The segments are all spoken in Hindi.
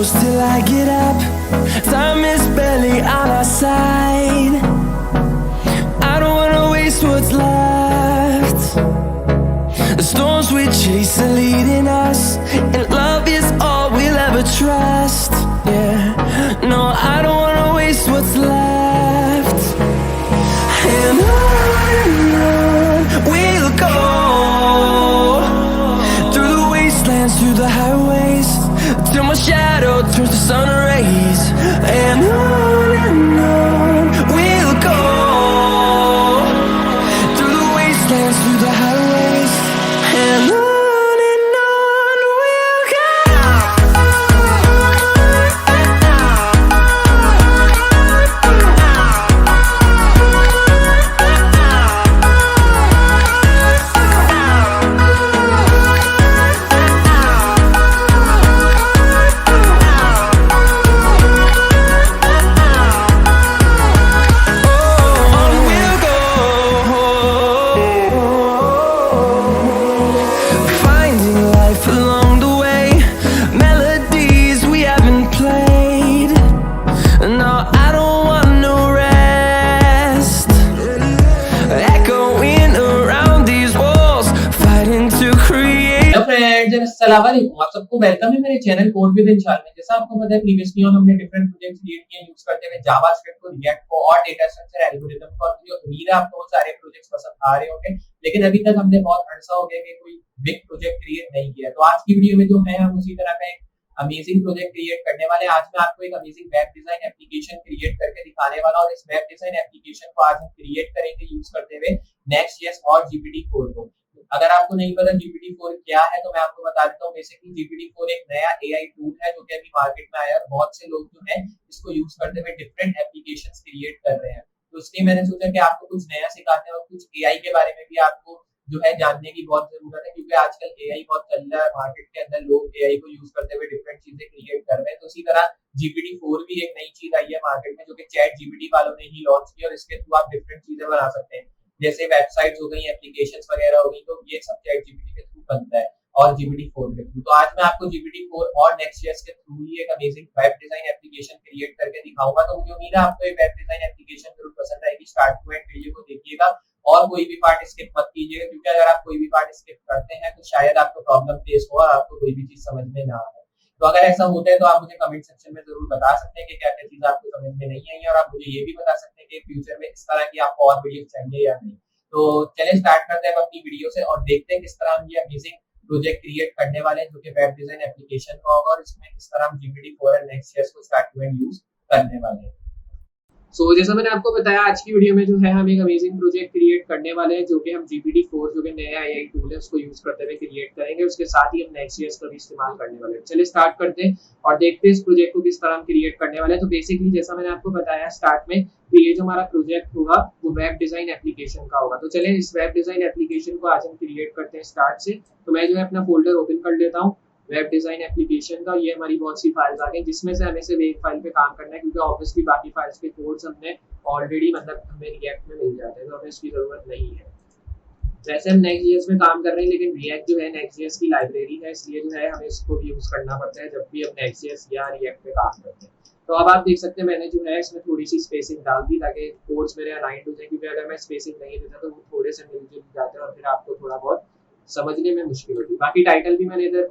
close till I get up. Time is barely on our side. I don't wanna waste what's left. The storms we chase are leading us, and love is all we'll ever trust. Yeah, no, I don't wanna waste what's left. And on we'll go, through the wastelands, through the highways, till my shadow turns to sun rays. And on we'll go, through the wastelands, through the highways, and on we'll go. Finding life along the way, melodies we haven't played. No, I don't want no rest. Echoing around these walls, fighting to create. Hello friends, अस्सलाम वालेकुम। आप सबको वेलकम है मेरे channel code with in chart में। जैसा आपको पता है प्रीवियसली हमने डिफरेंट प्रोजेक्ट्स क्रिएट किए यूज करते हुए जावास्क्रिप्ट को, रिएक्ट को और डेटा स्ट्रक्चर एल्गोरिथम को। और मुझे उम्मीद है आपको वो सारे प्रोजेक्ट्स पसंद आ रहे होंगे, लेकिन अभी तक हमने बहुत अरसा हो गया कि कोई बिग प्रोजेक्ट क्रिएट नहीं किया। तो आज की वीडियो में जो है हम उसी तरह का एक अमेजिंग प्रोजेक्ट क्रिएट करने वाले हैं। आज मैं आपको एक amazing web design application create करके दिखाने वाला हूं, और इस वेब डिजाइन एप्लीकेशन को आज हम क्रिएट करेंगे यूज करते हुए Next.js और GPT-4 को। अगर आपको नहीं पता GPT-4 क्या है तो मैं आपको बता देता हूँ। बेसिकली GPT-4 एक नया AI टूल है जो कि अभी मार्केट में आया है, और बहुत से लोग जो है इसको यूज करते हुए डिफरेंट एप्लीकेशंस क्रिएट कर रहे हैं। तो इसलिए मैंने सोचा कि आपको कुछ नया सिखाते हैं और कुछ AI के बारे में भी आपको जो है जानने की बहुत जरूरत है, क्योंकि आजकल AI बहुत चल रहा है मार्केट के अंदर। लोग AI को यूज करते हुए डिफरेंट चीजें क्रिएट कर रहे हैं। तो इसी तरह GPT-4 भी एक नई चीज आई है मार्केट में, जो कि ChatGPT वालों ने ही लॉन्च की, और इसके थ्रू आप डिफरेंट चीजें बना सकते हैं, जैसे वेबसाइट्स हो गई, एप्लीकेशंस वगैरह हो गई। तो ये सब ChatGPT के थ्रू बनता है और GPT-4 के थ्रू। तो आज मैं आपको GPT-4 और Next.js के थ्रू ही एक amazing web design application create करके दिखाऊंगा। तो मुझे उम्मीद है आपको ये वेब डिजाइन एप्लीकेशन जरूर पसंद आएगी। स्टार्ट टू एंड वीडियो को देखिएगा और कोई भी पार्ट स्किप मत कीजिएगा, क्योंकि अगर आप कोई भी पार्ट स्किप करते हैं तो शायद आपको प्रॉब्लम फेस हो और आपको कोई भी चीज समझ में ना आए। तो अगर ऐसा होता है तो आप मुझे कमेंट सेक्शन में जरूर बता सकते हैं कि क्या क्या चीज आपको समझ में नहीं आई है, और आप मुझे ये भी बता सकते हैं कि फ्यूचर में इस तरह की आपको और वीडियो चाहिए या नहीं। तो चलिए स्टार्ट करते हैं अपनी वीडियो से और देखते हैं किस तरह हम ये अमेजिंग प्रोजेक्ट क्रिएट करने वाले हैं, जो कि वेब डिजाइन एप्लीकेशन का होगा, और इसमें किस तरह हम GPT-4 और Next.js को स्टार्ट टू एंड यूज करने वाले हैं। जैसा मैंने आपको बताया, आज की वीडियो में जो है हम एक अमेजिंग प्रोजेक्ट क्रिएट करने वाले हैं, जो कि हम GPT-4 जो कि नया AI टूल है उसको यूज करते हुए क्रिएट करेंगे। उसके साथ ही हम Next.js का भी इस्तेमाल करने वाले हैं। चलिए स्टार्ट करते हैं और देखते हैं इस प्रोजेक्ट को किस तरह हम क्रिएट करने वाले हैं। तो बेसिकली जैसा मैंने आपको बताया स्टार्ट में, तो ये जो हमारा प्रोजेक्ट होगा वो वेब डिजाइन एप्लीकेशन का होगा। तो चलिए इस वेब डिजाइन एप्लीकेशन को आज हम क्रिएट करते हैं स्टार्ट से। तो मैं जो है अपना फोल्डर ओपन कर लेता हूँ वेब डिजाइन एप्लीकेशन का। ये हमारी बहुत सी फाइल्स आ गई, जिसमें से हमें सिर्फ एक फाइल पे काम करना है, क्योंकि ऑब्वियसली बाकी फाइल्स के कोड्स हमने ऑलरेडी मतलब हमें रिएक्ट में मिल जाते हैं, तो हमें इसकी जरूरत नहीं है। वैसे हम Next.js में काम कर रहे हैं, लेकिन रिएक्ट जो है Next.js की लाइब्रेरी है, इसलिए जो है हमें इसको भी यूज करना पड़ता है जब भी हम Next.js या रिएक्ट पे काम करते हैं। तो अब आप देख सकते हैं मैंने जो है इसमें थोड़ी सी स्पेसिंग डाल दी, ताकि कोड्स मेरे अलाइन हो जाए, क्योंकि अगर मैं स्पेसिंग नहीं देता तो वो थोड़े से मिलजुल जाते हैं और फिर आपको थोड़ा बहुत समझने में मुश्किल होती है। बाकी टाइटल भी मैंने इधर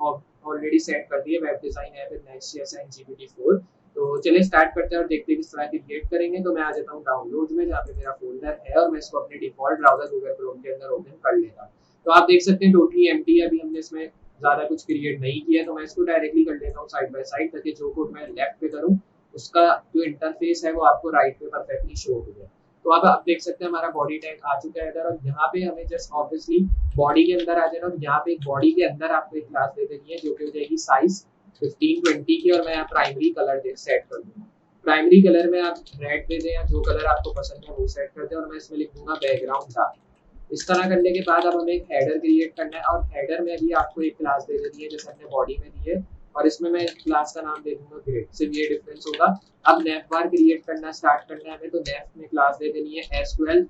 ऑलरेडी सेट कर दिए, वेब डिजाइन है, फिर Next.js एंड GPT-4। तो चलिए स्टार्ट करते हैं और देखते हैं किस तरह की क्रिएट करेंगे। तो मैं आ जाता हूँ डाउनलोड में, जहाँ पे मेरा फोल्डर है, और मैं इसको अपने डिफॉल्ट ब्राउजर गूगल क्रोम के अंदर ओपन कर लेता। तो आप देख सकते हैं टोटली एम्प्टी है, अभी हमने इसमें ज्यादा कुछ क्रिएट नहीं किया। तो मैं इसको डायरेक्टली कर लेता हूँ साइड बाय साइड, ताकि जो कोड मैं लेफ्ट पे करूँ उसका जो इंटरफेस है वो आपको राइट पे परफेक्टली शो हो जाए। तो अब आप देख सकते हैं हमारा बॉडी टैग आ चुका है इधर, और यहाँ पे हमें जस्ट ऑब्वियसली बॉडी के अंदर आ जाना, और यहाँ पे बॉडी के अंदर आपको एक क्लास दे देनी है जो कि हो जाएगी साइज 1520 की, और मैं यहाँ प्राइमरी कलर सेट कर दूंगा। प्राइमरी कलर में आप रेड दे दें या जो कलर आपको पसंद है वो सेट कर दें, और मैं इसमें लिख दूंगा बैकग्राउंड डार्क। इस तरह करने के बाद अब हमें एक हेडर क्रिएट करना है, और हेडर में भी आपको एक क्लास दे देनी है जैसे हमने बॉडी में दी है, और इसमें मैं क्लास का नाम दे दूंगा ग्रेड। सिर्फ ये डिफरेंस होगा। अब नेव बार क्रिएट करना स्टार्ट करना है हमें, तो नेव में क्लास दे देनी है SQL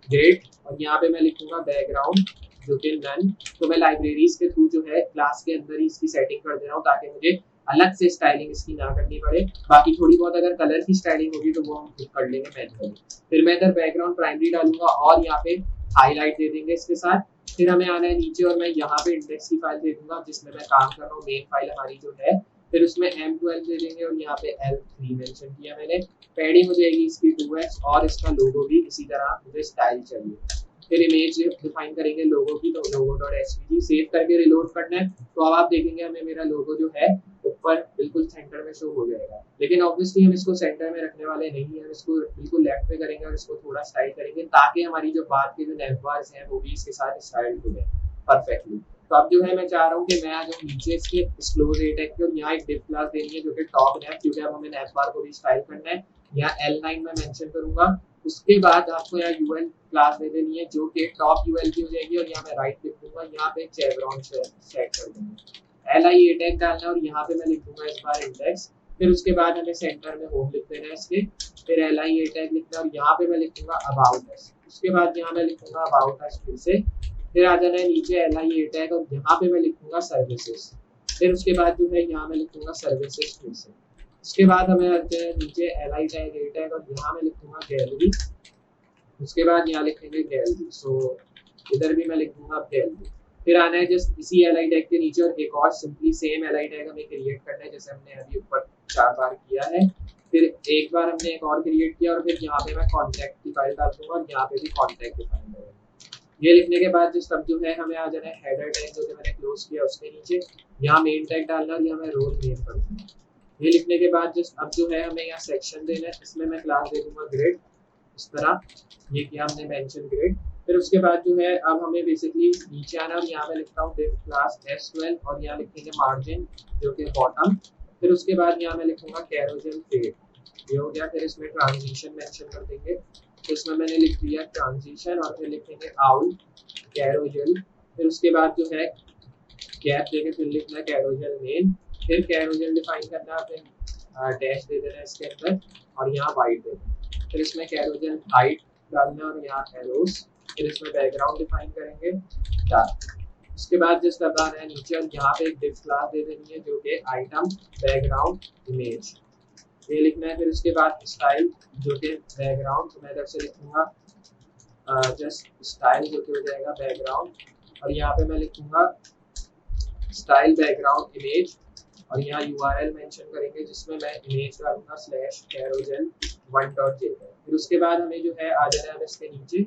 ग्रेड, और यहाँ पे मैं लिखूंगा बैकग्राउंड जो कि नन। तो मैं लाइब्रेरीज के थ्रू जो है क्लास के अंदर ही इसकी सेटिंग कर दे रहा हूँ, ताकि मुझे अलग से स्टाइलिंग इसकी ना करनी पड़े। बाकी थोड़ी बहुत अगर कलर की स्टाइलिंग होगी तो वो हम खुद कर लेंगे मैनुअली। फिर मैं इधर बैकग्राउंड प्राइमरी डालूंगा और यहाँ पे हाईलाइट दे देंगे इसके साथ। फिर हमें आना है नीचे और मैं यहाँ पे इंडेक्स की फाइल दे दूंगा जिसमें मैं काम कर रहा हूँ, मेन फाइल हमारी जो है। फिर उसमें M12 दे देंगे और यहाँ पे L3 मेंशन किया मैंने। पैडिंग हो जाएगी इसकी 2x और इसका लोगो भी इसी तरह मुझे स्टाइल चाहिए। फिर इमेज डिफाइन करेंगे लोगो की, तो logo.svg सेव करके रिलोड करना है। तो अब आप देखेंगे हमें मेरा लोगो जो है ऊपर बिल्कुल सेंटर में शो हो जाएगा। लेकिन ऑब्वियसली हम इसको सेंटर में रखने वाले नहीं है, हम इसको बिल्कुल लेफ्ट में करेंगे और इसको थोड़ा स्टाइल करेंगे ताकि हमारी जो बाद के जो नेविबार्स हैं वो भी इसके साथ स्टाइल हो जाए परफेक्टली। तो अब जो है मैं चाह रहा हूँ कि मैं आ जाऊँ नीचे इसके क्लोज ए टैग के और यहाँ एक डिव क्लास देनी है जो कि टॉप है, क्योंकि अब हमें नेविबार को भी स्टाइल करना है। यहाँ L9 में मेंशन करूंगा। उसके बाद आपको यहाँ यूएल क्लास दे देनी है जो कि टॉप यूएल की हो जाएगी और यहाँ मैं राइट लिख दूंगा, यहाँ पे चेवरॉन सेट कर दूंगा। LI टैग डालना और यहाँ पे मैं लिख दूंगा इस बार इंडेक्स। फिर उसके बाद हमें सेंटर में होम लिख देना है इसके। फिर LI टैग लिखना और यहाँ पे मैं लिख दूंगा अबाउट अस। उसके बाद यहाँ मैं लिखूंगा अबाउट अस फिर से। फिर आ जाना है नीचे LI टैग और यहाँ पे मैं लिखूंगा सर्विसेज। फिर उसके बाद जो है यहाँ मैं लिखूंगा सर्विसेज फिर से। उसके बाद हमें आते हैं नीचे LI टैग A टैग और यहाँ मैं लिखूंगा गैलरी। उसके बाद यहाँ लिखेंगे गैलरी। सो इधर भी मैं लिखूंगा गैलरी। फिर आना है जस्ट इसी LI टैग के नीचे और एक और सिंपली सेम LI टैग हमें क्रिएट करना है जैसे हमने अभी ऊपर 4 बार किया है। फिर एक बार हमने एक और क्रिएट किया और फिर यहाँ पे मैं कॉन्टैक्ट की फाइल डाल दूंगा और यहाँ पे भी कॉन्टैक्ट डिफाइन करेंगे। ये लिखने के बाद जस्ट अब जो है हमें आ जाना है हेडर टैग जो कि मैंने क्लोज किया उसके नीचे। यहाँ मेन टैग डालना और यहाँ मैं रोल नेम कर दूंगा। ये लिखने के बाद जस्ट अब जो है हमें यहाँ सेक्शन देना है, इसमें मैं क्लास दे दूंगा ग्रेड। इस तरह ये किया हमने मेंशन ग्रेड। फिर उसके बाद जो है अब हमें बेसिकली नीचे आना और यहाँ मैं लिखता हूँ div क्लास S12 और यहाँ लिखेंगे मार्जिन जो कि बॉटम। फिर उसके बाद यहाँ मैं लिखूंगा कैरोसेल फेड, ये हो गया। फिर इसमें ट्रांजिशन मेंशन कर देंगे, तो इसमें मैंने लिख दिया ट्रांजिशन और फिर लिखेंगे आउल कैरोसेल। फिर उसके बाद जो है गैप देके फिर लिखना कैरोसेल मेन। फिर कैरोसेल डिफाइन करना, फिर डैश दे देना इसके अंदर और यहाँ वाइट दे देना। फिर इसमें कैरोसेल हाइट डालना और यहाँ एरोस। फिर इसमें बैकग्राउंड डिफाइन करेंगे डार्क। उसके बाद जस्ट अब आना है नीचे और यहाँ पे एक डिव क्लास दे देनी है जो कि आइटम बैकग्राउंड इमेज, ये लिखना है। फिर उसके बाद स्टाइल जो कि बैकग्राउंड, तो मैं इधर से लिखूंगा जस्ट स्टाइल जो कि हो जाएगा बैकग्राउंड और यहाँ पे मैं लिखूंगा स्टाइल बैकग्राउंड इमेज और यहाँ URL मेंशन करेंगे जिसमें मैं इमेज डालूंगा /carousel1.jpg। फिर उसके बाद हमें जो है आ जाना है इसके नीचे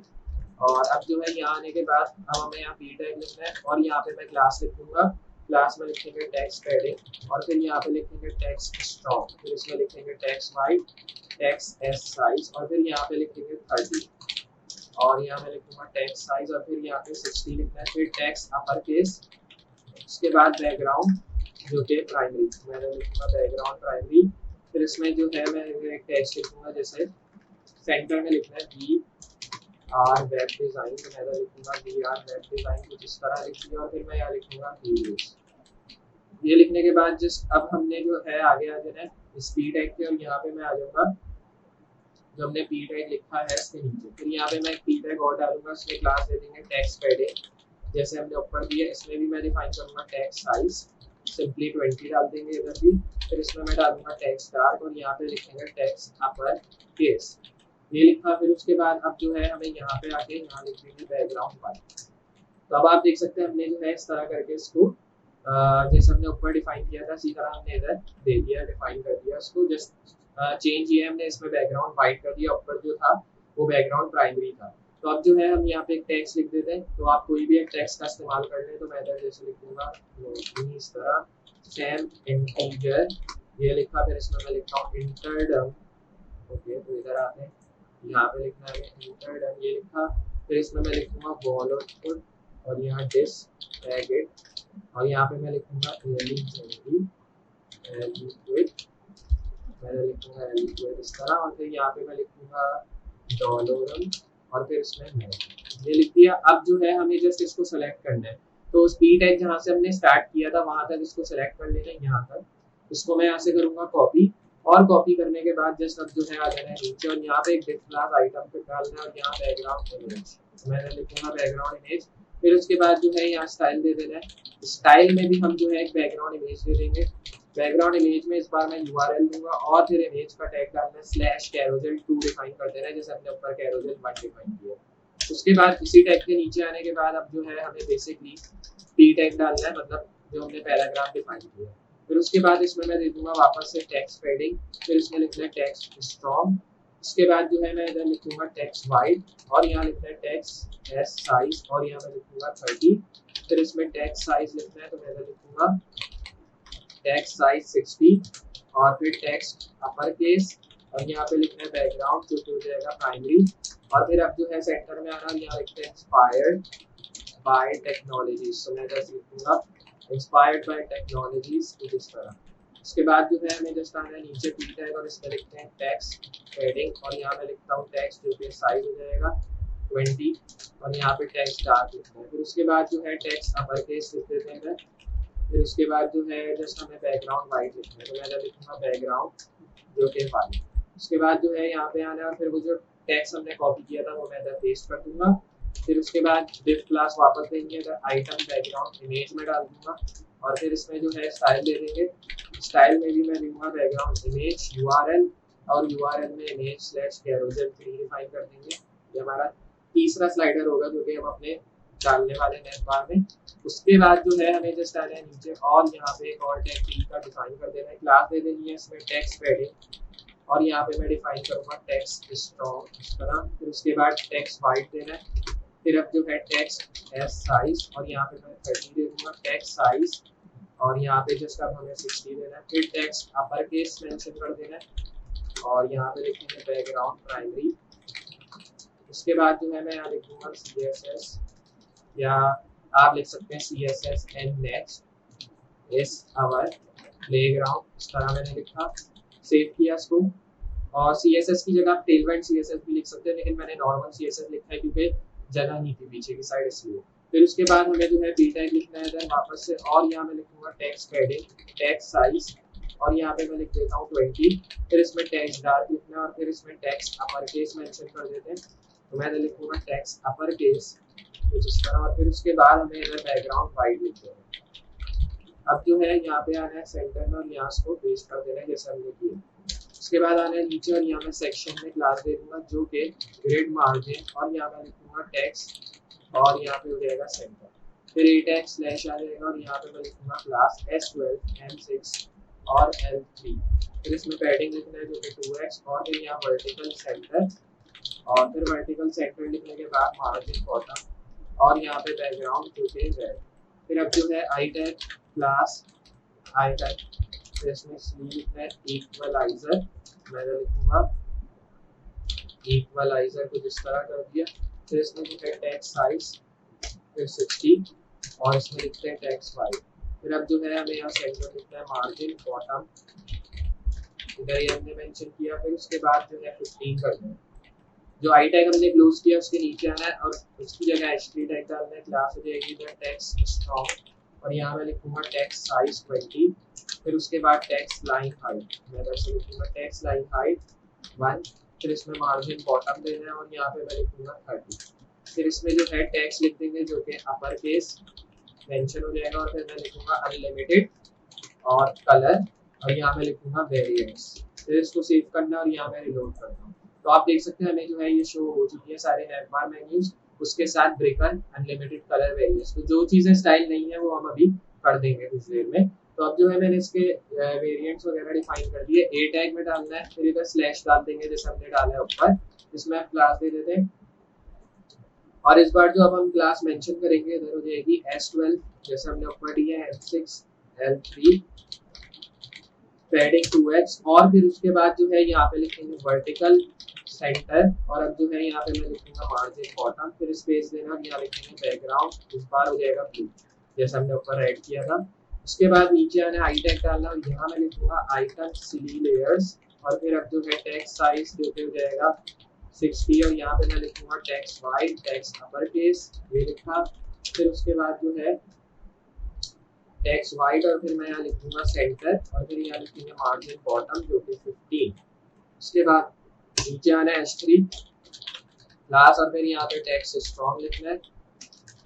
और अब जो है यहाँ आने के बाद अब हमें यहाँ p टैग लिखना है और यहाँ पे मैं क्लास लिख दूंगा। क्लास में लिखेंगे टेक्स्ट पैडिंग और फिर यहाँ पे लिखेंगे टेक्स्ट स्ट्रॉन्ग। फिर इसमें लिखेंगे text wide, text S size और फिर यहाँ पे लिखेंगे 30 और यहाँ मैं लिखूंगा टेक्स्ट साइज और फिर यहाँ पे 60 लिखना है। फिर टेक्स्ट अपर केस। उसके बाद बैकग्राउंड जो कि प्राइमरी, मैंने लिखूंगा बैकग्राउंड प्राइमरी। फिर इसमें जो है मैं एक टेक्स्ट लिखूंगा जैसे सेंटर में लिखना है VR वेब डिजाइन, तो मैं लिखूंगा VR वेब डिजाइन कुछ इस तरह लिख दिया और फिर मैं यहाँ लिखूंगा वीडियोस। ये लिखने के बाद जस्ट अब हमने जो है आगे आ जाना है स्पीड टैग के और यहाँ पे मैं आ जाऊंगा जो हमने p टैग लिखा है इसके नीचे। फिर यहाँ पे मैं एक p टैग और डालूंगा, इसमें क्लास दे देंगे टेक्स्ट पैडिंग जैसे हमने ऊपर दिया। इसमें भी मैं डिफाइन करूंगा टेक्स्ट साइज, सिंपली 20 डाल देंगे इधर भी। फिर इसमें मैं डालूंगा टेक्स्ट डार्क और यहाँ पे लिखेंगे टेक्स्ट अपर केस, ये लिखा। फिर उसके बाद अब जो है हमें यहाँ पे आके यहाँ लिख देंगे बैकग्राउंड वाइट। तो अब आप देख सकते हैं हमने जो है इस तरह करके इसको जैसे हमने ऊपर डिफाइन किया था इसी तरह हमने इधर दे दिया, डिफाइन कर दिया इसको। जस्ट चेंज ये हमने इसमें बैकग्राउंड वाइट कर दिया, ऊपर जो था वो बैकग्राउंड प्राइमरी था। तो अब जो है हम यहाँ पे एक टेक्स्ट लिख देते हैं, तो आप कोई भी एक टेक्स्ट का इस्तेमाल कर लें। तो मैं इधर जैसे लिख दूंगा इस तरह सैम इंटीजर, ये लिखा। फिर इसमें मैं लिखता हूँ इंटरडम, ओके। तो इधर आते हैं यहाँ पे लिखना है इंटरडम, ये लिखा। फिर इसमें मैं लिखूंगा वॉल आउटपुट और यहाँ डिस टैग इट और यहाँ पे मैं लिखूंगा मैंने लिखूंगा इस तरह और फिर यहाँ पे मैं लिखूंगा डॉलरम और फिर इसमें मैं ये लिख दिया। अब जो है हमें जस्ट इसको सेलेक्ट करना है, तो स्पीड टैग जहाँ से हमने स्टार्ट किया था वहां तक इसको सेलेक्ट कर लेना है यहाँ तक। इसको मैं यहाँ से करूंगा कॉपी और कॉपी करने के बाद जस्ट अब जो है आ जाना है नीचे और यहाँ पे एक डिव क्लास आइटम पे डालना है और यहाँ बैकग्राउंड इमेज, मैंने लिखूंगा बैकग्राउंड इमेज। फिर उसके बाद जो है यहाँ स्टाइल दे देना है। स्टाइल में भी हम जो है एक बैकग्राउंड इमेज दे देंगे बैकग्राउंड इमेज में इस बार मैं यूआरएल दूंगा और फिर इमेज का टैग डालना है स्लैश कैरोसेल 2 डिफाइन कर देना है जैसे हमने ऊपर कैरोसेल 1 डिफाइन किया। उसके बाद इसी टैग के नीचे आने के बाद अब जो है हमें बेसिकली पी टैग डालना है, मतलब जो हमने पैराग्राफ डिफाइन किया। फिर उसके बाद इसमें मैं दे दूंगा वापस से टेक्स्ट पैडिंग, फिर इसमें लिखना है टेक्स्ट स्ट्रॉन्ग। इसके बाद जो है मैं इधर लिखूंगा टेक्स्ट वाइड और यहाँ लिखना है टेक्स्ट एस साइज और यहाँ मैं लिखूंगा 30। फिर इसमें टेक्स्ट साइज लिखना है तो मैं इधर लिखूंगा टेक्स्ट साइज 60 और फिर टेक्स्ट अपर केस और यहाँ पे लिखना है बैकग्राउंड जो कि हो जाएगा प्राइमरी। और फिर अब जो है सेंटर में आना, यहाँ लिखते हैं इंस्पायर्ड बाय टेक्नोलॉजीज, तो मैं जस्ट लिखूंगा इंस्पायर्ड बाय टेक्नोलॉजीज कुछ इस तरह। उसके बाद जो है हमें जस्ट आना है नीचे पी टैग और इसमें लिखते हैं टेक्स्ट पैडिंग और यहाँ मैं लिखता हूँ टेक्स्ट जो कि साइज हो जाएगा 20 और यहाँ पे टेक्स्ट डार्क लिखना है। फिर उसके बाद जो है टेक्स्ट अपर केस लिख देते हैं। फिर उसके बाद जो है जस्ट हमें बैकग्राउंड वाइट लिखना है तो मैं लिखूंगा बैकग्राउंड जो कि वाइट। उसके बाद जो है यहाँ पे आना है और फिर वो जो टेक्स्ट हमने कॉपी किया था वो मैं इधर पेस्ट कर दूंगा। फिर उसके बाद डिव क्लास वापस देंगे, इधर आइटम बैकग्राउंड इमेज में डाल दूंगा और फिर इसमें जो है स्टाइल दे देंगे। स्टाइल में भी मैं दूंगा बैकग्राउंड इमेज यूआरएल और यूआरएल में इमेज स्लैश कैरोसेल 3 डिफाइन कर देंगे। ये हमारा तीसरा स्लाइडर होगा जो कि हम अपने डालने वाले नेट बार में। उसके बाद जो है हमें जस्ट आना है नीचे और यहाँ पे एक और टैग पी का डिफाइन कर देना है, क्लास दे देनी है इसमें टेक्स्ट पैडिंग और यहाँ पे मैं डिफाइन करूंगा टेक्स्ट स्ट्रॉन्ग इस तरह। फिर उसके बाद टेक्स्ट वाइट देना है। फिर अब जो है टेक्स्ट एस साइज और यहाँ पे मैं 30 दे दूंगा टेक्स्ट साइज और यहाँ पे जस्ट अब हमें 60 देना है। फिर टेक्स्ट अपर केस मेंशन कर देना है और यहाँ पे लिखेंगे बैकग्राउंड प्राइमरी। उसके बाद जो है मैं यहाँ लिखूंगा CSS या आप लिख सकते हैं CSS एंड नेक्स्ट इस आवर प्लेग्राउंड, इस तरह मैंने लिखा, सेव किया इसको। और CSS की जगह टेलवेंट CSS भी लिख सकते हैं लेकिन मैंने नॉर्मल CSS लिखा है क्योंकि जगह नहीं थी पीछे की साइड इसलिए। फिर उसके बाद हमें जो है पी टैग लिखना है इधर वापस से और यहाँ मैं लिखूंगा टेक्स्ट पैडिंग टेक्स्ट साइज और यहाँ पे मैं लिख देता हूँ 20। फिर इसमें टेक्स्ट डार्क लिखना है और फिर इसमें टेक्स्ट अपर केस मेंशन कर देते हैं तो मैं लिखूंगा टेक्स्ट अपर केस कुछ इस तरह। और फिर उसके बाद हमें इधर बैकग्राउंड वाइट लिख देना। अब जो है यहाँ पे आना है सेंटर में और यहाँ को पेस्ट कर देना है जैसे हमने किया। उसके बाद आना है नीचे और यहाँ मैं सेक्शन में क्लास दे दूंगा जो कि ग्रिड मार्जिन और यहाँ मैं लिखूंगा टेक्स्ट और यहाँ पे हो जाएगा सेंटर। फिर ए टैग स्लैश आ जाएगा और यहाँ पे मैं लिखूंगा क्लास S12 M6 और L3। फिर इसमें पैडिंग लिखना है जो कि 2x और फिर यहाँ वर्टिकल सेंटर और फिर वर्टिकल सेंटर लिखने के बाद मार्जिन बॉटम और यहाँ पे बैकग्राउंड जो कि रेड। फिर अब जो है I tag class I tag फिर इसमें सी लिखना है इक्वलाइजर, मैं लिखूंगा इक्वलाइजर को जिस तरह कर दिया। फिर इसमें जो है टेक्स्ट साइज फिर 60 और इसमें लिखते हैं टेक्स्ट वाइड। फिर अब जो है हमें यहाँ सेंटर लिखना है मार्जिन बॉटम, इधर ये हमने मेंशन किया। फिर उसके बाद जो है 15 कर दें। जो आई टैग हमने क्लोज किया उसके नीचे आना है और उसकी जगह एचटी टैग डालना है, क्लास हो जाएगी इधर टेक्स्ट स्ट्रॉन्ग और यहाँ मैं लिखूंगा टेक्स्ट साइज 20। फिर उसके बाद टेक्स्ट लाइन हाइट, मैं वैसे लिखूंगा टेक्स्ट लाइन हाइट 1। फिर इसमें मार्जिन बॉटम देना है और यहाँ पे मैं लिखूंगा 30। फिर इसमें जो है टेक्स्ट लिख देंगे जो कि अपर केस मेंशन हो जाएगा और फिर मैं लिखूंगा अनलिमिटेड और कलर और यहाँ मैं लिखूंगा वेरिएंट्स। फिर इसको सेव करना है और यहाँ मैं रिलोड करता हूँ। तो आप देख सकते हैं हमें जो है ये शो हो चुकी है सारे नेटबार मेन्यूज उसके साथ ब्रेकन अनलिमिटेड कलर वेरिएंट्स। तो जो चीज़ें स्टाइल नहीं है वो हम अभी कर देंगे कुछ देर में। तो अब जो है मैंने इसके वेरिएंट्स वगैरह डिफाइन कर दिए। ए टैग में डालना है, फिर इधर स्लैश डाल देंगे जैसे हमने डाला है ऊपर, इसमें आप क्लास दे देते हैं और इस बार जो अब हम क्लास मेंशन करेंगे इधर हो जाएगी S12 जैसे हमने ऊपर दी है M6 L3 पैडिंग 2x और फिर उसके बाद जो है यहाँ पे लिखेंगे वर्टिकल सेंटर और अब जो है यहाँ पे मैं लिखूंगा मार्जिन बॉटम, फिर स्पेस देना और यहाँ लिखेंगे बैकग्राउंड, इस बार हो जाएगा ब्लू जैसे हमने ऊपर ऐड किया था। उसके बाद नीचे आना आई टैग डालना और यहाँ मैं लिखूंगा आइकन सिली लेयर्स और फिर अब जो है टेक्स्ट साइज जो हो जाएगा 60 और यहाँ पे मैं लिखूंगा text wide text upper case ये लिखा। फिर उसके बाद जो है टेक्स्ट वाइड और फिर मैं यहाँ लिखूंगा सेंटर और फिर यहाँ लिखेंगे मार्जिन बॉटम जो कि 15। उसके बाद नीचे आना है S3 क्लास और फिर यहाँ पे टेक्स्ट स्ट्रॉन्ग लिखना है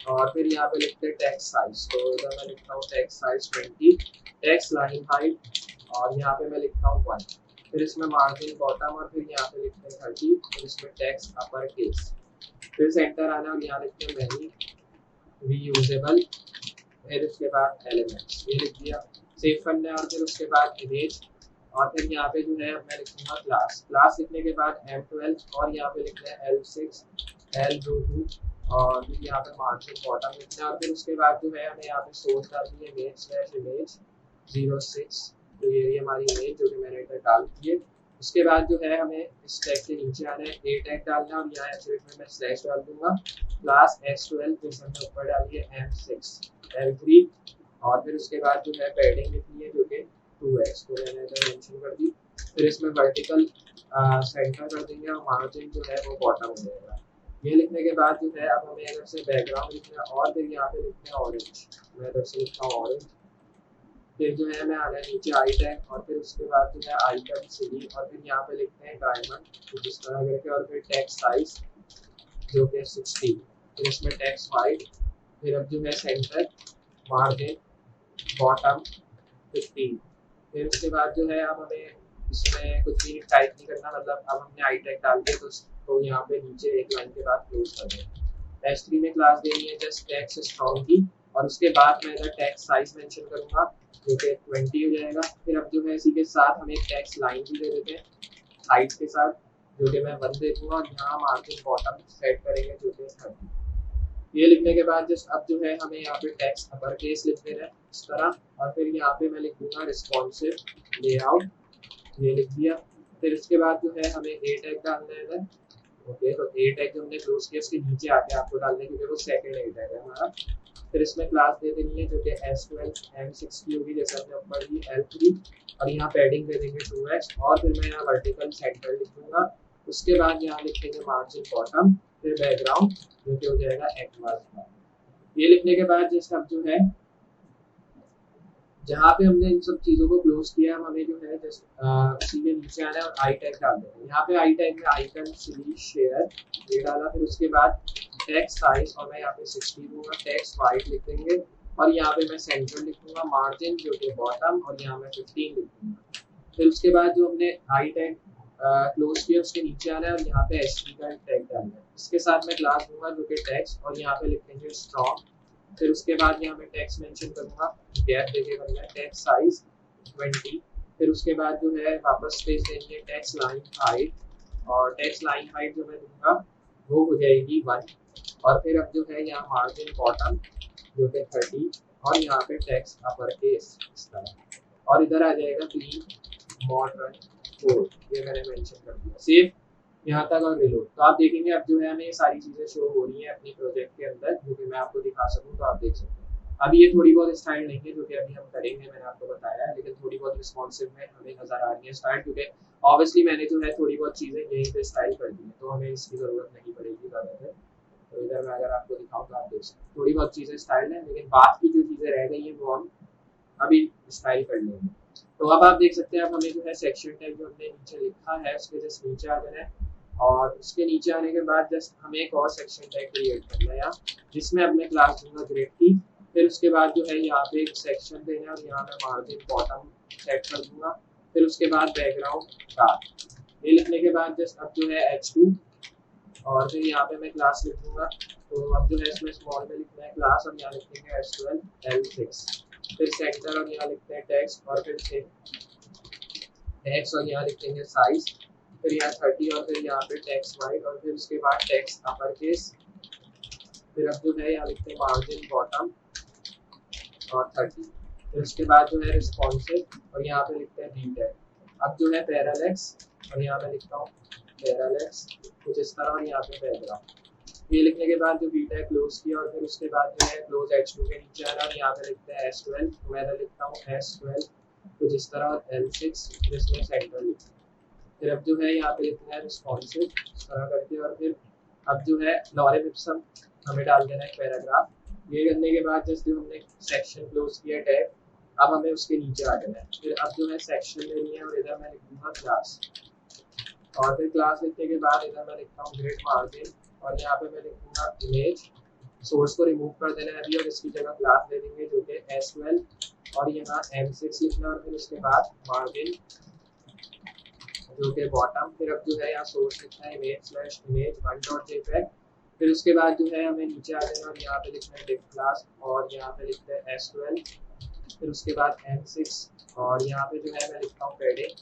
और फिर यहाँ पे लिखते हैं टेक्स्ट साइज, तो इधर मैं लिखता हूँ text size 20। Text line height और यहाँ पे मैं लिखता हूँ 1, फिर इसमें मार्जिन बॉटम और फिर यहाँ पे लिखते हैं 30, फिर इसमें टेक्स्ट अपर केस, फिर सेंटर आना और यहाँ लिखते हैं मैनी रीयूजेबल, फिर उसके बाद एलिमेंट्स, ये लिख दिया, सेव करना है और फिर उसके बाद इमेज और फिर यहाँ पे जो है मैं लिखूंगा क्लास, क्लास लिखने के बाद M12 और यहाँ पे लिखना है L6 L2 और फिर यहाँ पे मार्जिन बॉटम लिखना है और फिर उसके बाद जो है हमें यहाँ पे सोर्स डालनी है image/image 06, तो ये हमारी इमेज जो कि मैंने इधर डाल दी है। उसके बाद जो है हमें इस टैग के नीचे आना है, ए टैग डालना है और यहाँ एब्सोल्यूट में मैं स्लैश डाल दूंगा, क्लास S12 फिर हमने ऊपर डाली है M6 L3 और फिर उसके बाद जो है पैडिंग लिखनी है जो कि 2x को मैंने इधर मेंशन कर दी, फिर इसमें वर्टिकल सेंटर कर देंगे और मार्जिन जो है वो बॉटम हो जाएगा। ये लिखने के बाद जो है अब हमें इधर से बैकग्राउंड लिखना है और फिर यहाँ पे लिखना है ऑरेंज, मैं इधर से लिखता हूँ ऑरेंज, फिर जो है मैं आना है नीचे आई टैग और फिर उसके बाद जो है आइकन सिटी और फिर यहाँ पे लिखते हैं डायमंड कुछ इस तरह करके और फिर टेक्स्ट साइज जो कि 60, फिर इसमें टेक्स्ट वाइट, फिर अब जो है सेंटर मार्जिन बॉटम 15, फिर उसके बाद जो है अब हमें इसमें कुछ भी टाइप नहीं करना, मतलब अब हमने आई टैग डाल दिया तो यहाँ पे नीचे एक लाइन के बाद क्लोज कर दें। S3 में क्लास देनी है जस्ट टेक्स्ट स्ट्रॉन्ग की और उसके बाद मैं इधर टेक्स्ट साइज मेंशन करूंगा जो कि 20 हो जाएगा, फिर अब जो है इसी के साथ हम एक टेक्स्ट लाइन भी दे देते हैं हाइट के साथ जो कि मैं 1 दे दूंगा और यहाँ मार्जिन बॉटम सेट करेंगे जो कि 30। ये लिखने के बाद जस्ट अब जो है हमें यहाँ पे टेक्स्ट अपर केस लिख देना है इस तरह और फिर यहाँ पे मैं लिख दूंगा रिस्पॉन्सिव लेआउट, ये लिख दिया, फिर इसके बाद जो है हमें ए टैग डालना है इधर, ओके तो ए टैग जो हमने क्लोज किया उसके नीचे आके आपको डालने क्योंकि वो सेकंड ए टैग है हमारा, फिर इसमें क्लास दे देनी है जो कि S12 M6 की होगी जैसे हमने ऊपर दी L3 और यहाँ पैडिंग दे देंगे 2x और फिर मैं यहाँ वर्टिकल सेंटर लिख दूंगा, उसके बाद यहाँ लिख देंगे मार्जिन बॉटम, फिर बैकग्राउंड जो कि हो जाएगा एक्वास। ये लिखने के बाद जैसे अब जो है जहाँ पे हमने इन सब चीज़ों को क्लोज किया हमें जो है उसी के नीचे आना है और आई टैग डाल देना है, यहाँ पे आई टैग में आइकन सीरीज शेयर ये डाला, फिर उसके बाद टेक्स्ट साइज और मैं यहाँ पे 60 दूंगा, टेक्स्ट वाइट लिख देंगे और यहाँ पे मैं सेंटर लिख दूंगा, मार्जिन जो कि बॉटम और यहाँ मैं 15 लिख दूंगा, फिर उसके बाद जो हमने आई टैग क्लोज किया उसके नीचे आना है और यहाँ पे S3 का टैग डालना है, इसके साथ मैं क्लास दूंगा जो कि टेक्स्ट और यहाँ पे लिख देंगे स्ट्रॉन्ग, फिर उसके बाद यहाँ मैं टेक्स्ट मेंशन करूंगा गैप देके करना है, टेक्स्ट साइज 20, फिर उसके बाद जो है वापस स्पेस देंगे टेक्स्ट लाइन हाइट और टेक्स्ट लाइन हाइट जो मैं दूंगा वो हो जाएगी 1 और फिर अब जो है यहाँ मार्जिन बॉटम जो कि 30 और यहाँ पे टेक्स्ट अपर केस इस तरह और इधर आ जाएगा क्लीन मॉडर्न कोड, ये मैंने मेंशन कर दिया, सेव यहाँ तक और रिलोड। तो आप देखेंगे अब जो है हमें ये सारी चीज़ें शो हो रही हैं अपनी प्रोजेक्ट के अंदर जो कि मैं आपको दिखा सकूँ तो आप देख सकते हैं। अभी ये थोड़ी बहुत स्टाइल नहीं है जो कि अभी हम करेंगे, मैंने आपको बताया है, लेकिन थोड़ी बहुत रिस्पॉन्सिव में हमें नज़र आ रही है स्टाइल क्योंकि ऑब्वियसली मैंने जो है थोड़ी बहुत चीज़ें यहीं पे स्टाइल कर दी है तो हमें इसकी ज़रूरत नहीं पड़ेगी ज़्यादातर। तो इधर मैं अगर आपको दिखाऊँ तो आप देख सकते हैं थोड़ी बहुत चीज़ें स्टाइल है लेकिन बात की जो चीज़ें रह गई हैं वो हम अभी स्टाइल कर लेंगे। तो अब आप देख सकते हैं अब हमें जो है सेक्शन टैग जो हमने नीचे लिखा है उसके जस्ट नीचे आ जाना है और उसके नीचे आने के बाद जस्ट हमें एक और सेक्शन टैग क्रिएट करना है यहाँ जिसमें अब मैं क्लास दूंगा ग्रेड की, फिर उसके बाद जो है यहाँ पे एक सेक्शन देना है और यहाँ मैं मार्जिन बॉटम सेट कर दूंगा, फिर उसके बाद बैकग्राउंड डार्क, ये लिखने के बाद जस्ट अब जो है H2 और फिर यहाँ पे मैं क्लास लिख दूंगा, तो अब जो है इसमें स्मॉल में लिखना है क्लास और यहाँ लिखेंगे S12 L6, फिर सेक्टर और यहाँ लिखते हैं टेक्स्ट और फिर से टेक्स्ट और यहाँ लिखेंगे साइज, फिर यहाँ 30 और फिर यहाँ पे टेक्स्ट वाइट और फिर उसके बाद टेक्स्ट अपर केस, फिर अब जो है यहाँ लिखते हैं मार्जिन बॉटम और 30, फिर उसके बाद जो है रिस्पॉन्सिव और यहाँ पे लिखते हैं डी टैग, अब जो है पैरालेक्स और यहाँ मैं लिखता हूँ पैरालेक्स कुछ इस तरह और यहाँ पे बैकग्राउंड, ये लिखने के बाद जो बी टैग क्लोज किया और फिर उसके बाद जो है क्लोज H2 के नीचे आना और यहाँ पे लिखते हैं S12, तो मैं लिखता हूँ S12 कुछ इस तरह और L6 जिसमें सेंटर लिखते हैं, फिर अब जो है यहाँ पे लिखना है रिस्पॉन्सिव इस तरह करके और फिर अब जो है लॉरेम इप्सम हमें डाल देना है पैराग्राफ, ये करने के बाद जस्ट जो हमने सेक्शन क्लोज किया टैग अब हमें उसके नीचे आ जाना है, फिर अब जो है सेक्शन लेनी है और इधर मैं लिख दूंगा क्लास और फिर क्लास लिखने के बाद इधर मैं लिखता हूँ ग्रेड मार्जिन और यहाँ पे मैं लिखूंगा इमेज सोर्स को रिमूव कर देना है अभी और इसकी जगह क्लास दे देंगे जो कि S12 और यहाँ M6 लिखना और फिर उसके बाद मार्जिन जो कि बॉटम। फिर अब जो है यहाँ सोर्स लिखना है image वन डॉट jpeg। फिर उसके बाद जो है हमें नीचे आ जाना और यहाँ पे लिखना है div क्लास और यहाँ पे लिखना है S12। फिर उसके बाद M6 और यहाँ पे जो है मैं लिखता हूँ पैडिंग।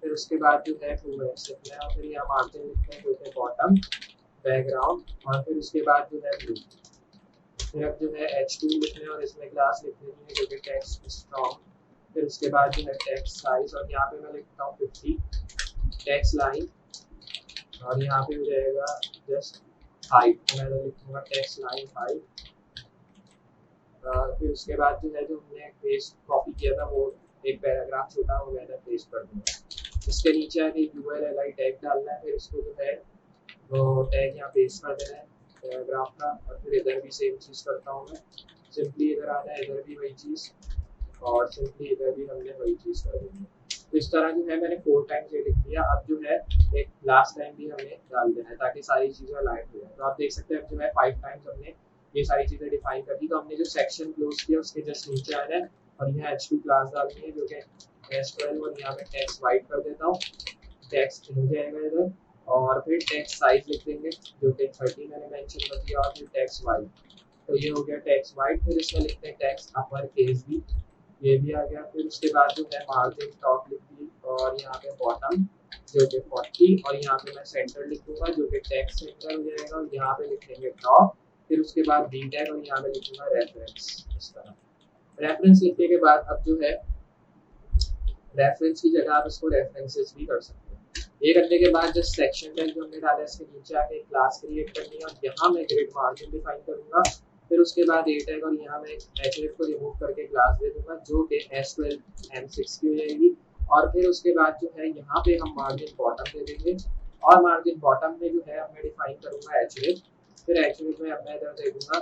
फिर उसके बाद जो है 2x लिखना है और फिर यहाँ मार्जिन लिखते हैं जो कि बॉटम बैकग्राउंड और फिर उसके बाद जो है ब्लू। फिर अब जो है H2 लिखना है और इसमें क्लास लिख देनी है जो कि टेक्स्ट स्ट्रॉन्ग। फिर उसके बाद जो है टेक्स्ट साइज और यहाँ पे मैं लिखता हूँ 50 टेक्स्ट लाइन और यहाँ पे हो जाएगा जस्ट हाइट मैं लिखूँगा टेक्स्ट लाइन हाइट। फिर उसके बाद जो है जो हमने पेस्ट कॉपी किया था वो एक पैराग्राफ छोटा वो मैंने पेस्ट कर दूँगा। इसके नीचे आगे URL टैग डालना है। फिर इसको जो है वो टैग यहाँ पेस्ट कर देना है पैराग्राफ का और फिर इधर भी सेम चीज़ करता हूँ मैं। सिंपली इधर आना है इधर भी वही चीज़ और सिंपली इधर भी हमने वही चीज़ कर देनी है। तो इस तरह जो है मैंने 4 टाइम्स ये लिख दिया। अब जो है एक लास्ट टाइम भी हमें डाल देना है ताकि सारी चीज़ें अलाइन हो जाए। तो आप देख सकते हैं अब जो है 5 टाइम्स हमने ये सारी चीज़ें डिफाइन कर दी। तो हमने जो सेक्शन क्लोज किया उसके जस्ट नीचे आना है और यहाँ H2 क्लास डालनी है जो कि S12 और यहाँ पे टेक्स्ट वाइट कर देता हूँ। टेक्स्ट हो जाएगा इधर और फिर टेक्स्ट साइज लिख देंगे जो कि 30 मैंने मेंशन कर दिया और फिर टेक्स्ट वाइट। तो ये हो गया टेक्स्ट वाइट। फिर इसमें लिखते हैं टेक्स्ट अपर केस भी ये भी आ गया। फिर उसके बाद जो है मार्जिन टॉप लिख दी और यहाँ पे बॉटम जो कि 40 और यहाँ पे मैं सेंटर लिख दूंगा जो कि टेक्स्ट सेंटर हो जाएगा और यहाँ पे लिख देंगे टॉप। फिर उसके बाद बी टैग और यहाँ पे लिखूंगा रेफरेंस। इस तरह रेफरेंस लिखने के बाद अब जो है रेफरेंस की जगह आप इसको रेफरेंसेस भी कर सकते हैं। ये करने के बाद जस्ट सेक्शन टैग जो हमने डाला है इसके नीचे आके एक क्लास क्रिएट करनी है और यहाँ मैं ग्रिड मार्जिन डिफाइन करूंगा। फिर उसके बाद ए टैग और यहाँ मैं एचरेफ को रिमूव करके क्लास दे दूंगा जो कि S12 M6 की हो जाएगी। और फिर उसके बाद जो है यहाँ पे हम मार्जिन बॉटम दे देंगे और मार्जिन बॉटम में जो है अब मैं डिफाइन करूंगा एचरेफ। फिर एचरेफ में अब मैं इधर दे दूंगा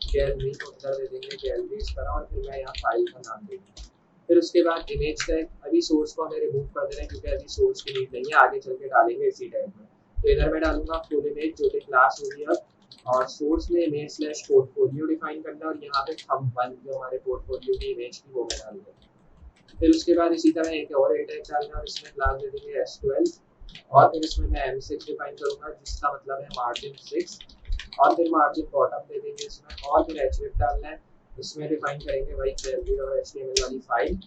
गैलरी को इधर दे देंगे गैलरी इस तरह और फिर मैं यहाँ फाइल का नाम दे दूंगा। फिर उसके बाद इमेज टैग अभी सोर्स को हमें रिमूव कर देना है क्योंकि अभी सोर्स की नीड नहीं है आगे चल के डालेंगे इसी टैग में। तो इधर मैं डालूंगा फुल इमेज जो कि क्लास होगी अब और सोर्स में इमेज स्लैश पोर्टफोलियो डिफाइन करना और यहाँ पे थंब1 जो हमारे पोर्टफोलियो की इमेज थी वो मैं डालूंगा। फिर उसके बाद इसी तरह एक और ए टैग डालना और इसमें क्लास दे देंगे S12 और फिर इसमें मैं M6 डिफाइन करूंगा जिसका मतलब है मार्जिन 6 और फिर मार्जिन बॉटम दे देंगे इसमें और फिर एचरेफ डालना है। इसमें डिफाइन करेंगे वही क्वेरी और HTML वाली फाइल।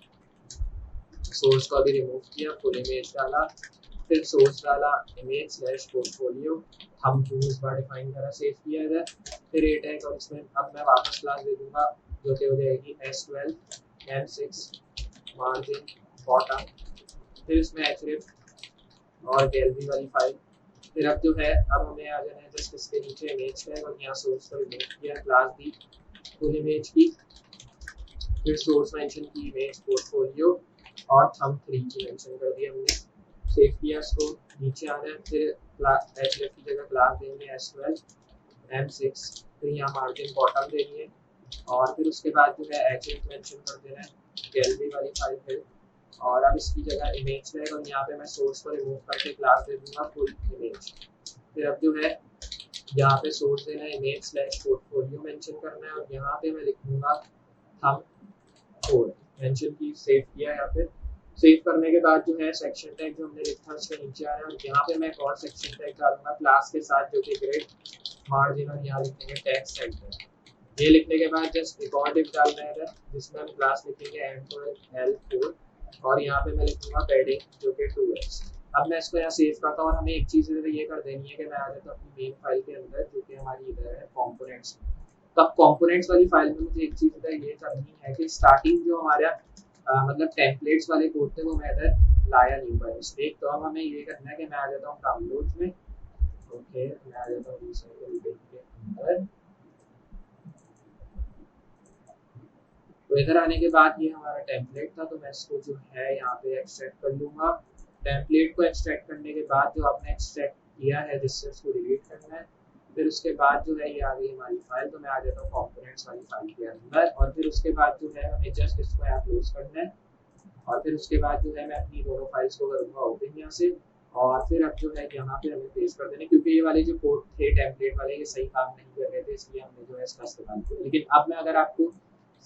सोर्स को अभी रिमूव किया फुल इमेज डाला फिर सोर्स डाला इमेज स्लैश पोर्टफोलियो हम इस बार डिफाइन करा सेव किया इधर। फिर ए टैग और इसमें अब मैं वापस क्लास दे दूंगा जो कि हो जाएगी S12 M6 मार्जिन बॉटम। फिर इसमें एचरेफ और गैलरी वाली फाइल। फिर अब जो है अब हमें आ जाना है जस्ट इसके नीचे इमेज टैग और यहाँ सोर्स को रिमूव किया क्लास दी फुल इमेज की। फिर सोर्स मेंशन की इमेज पोर्टफोलियो और थंब3 की मेंशन कर दी हमने सेव किया इसको। नीचे आना है फिर एचरेफ की जगह क्लास देंगे S12 M6 फिर यहाँ मार्जिन बॉटम देनी है और फिर उसके बाद जो है एचरेफ मेंशन कर देना है गैलरी वाली फाइल फिर और अब इसकी जगह इमेज टैग और यहाँ पे मैं सोर्स को रिमूव करके क्लास दे दूंगा फुल इमेज। फिर अब जो है यहाँ पे सोर्स देना है इमेज स्लैश पोर्टफोलियो मेंशन करना है और यहाँ पे मैं लिखूंगा थंब4 मेंशन की सेव किया। यहाँ पे सेव करने के बाद जो है सेक्शन टैग जो हमने लिखा उसके नीचे आया और यहाँ पे मैं एक और सेक्शन टैग डालूंगा क्लास के साथ जो कि ग्रेड मार्जिन और यहाँ लिखेंगे टेक्स्ट सेंटर। ये लिखने के बाद जस्ट एक और डिव डालना है जिसमें हम क्लास लिखेंगे M12L4 और यहाँ पे मैं लिखूंगा पैडिंग जो कि 2x। अब मैं इसको यहाँ सेव करता हूँ और हमें एक चीज़ ये कर देनी है कि मैं आ जाता हूँ अपनी मेन फाइल के अंदर जो कि हमारी इधर है कॉम्पोनेंट्स। तो अब कॉम्पोनेंट्स वाली फाइल में मुझे एक चीज़ इधर ये करनी है कि स्टार्टिंग जो हमारा मतलब टेम्पलेट्स वाले कोड थे वो मैं इधर लाया नहीं बाय मिस्टेक। तो अब हमें ये करना है कि मैं आ जाता हूँ डाउनलोड्स में। ओके मैं आ जाता हूँ रिसाइकल बिन के अंदर। तो इधर आने के बाद ये हमारा टेम्पलेट था तो मैं इसको जो है यहाँ पे एक्सट्रैक्ट कर लूँगा। टेम्पलेट को एक्सट्रैक्ट करने के बाद जो आपने एक्सट्रैक्ट किया है जिससे उसको डिलीट करना है फिर उसके बाद जो है ये आ गई हमारी फाइल। तो मैं आ जाता हूँ कॉम्पोनेंट्स वाली फाइल के अंदर और फिर उसके बाद जो है हमें जस्ट इसको यहाँ क्लोज करना है और फिर उसके बाद जो है मैं अपनी दोनों फाइल्स को करूँगा ओपन यहाँ से और फिर अब जो है यहाँ पे हमें पेस्ट कर देने, क्योंकि ये वाले जो कोड थे टेम्पलेट वाले ये सही काम नहीं कर रहे थे, इसलिए हमने जो है इसका इस्तेमाल किया। लेकिन अब मैं अगर आपको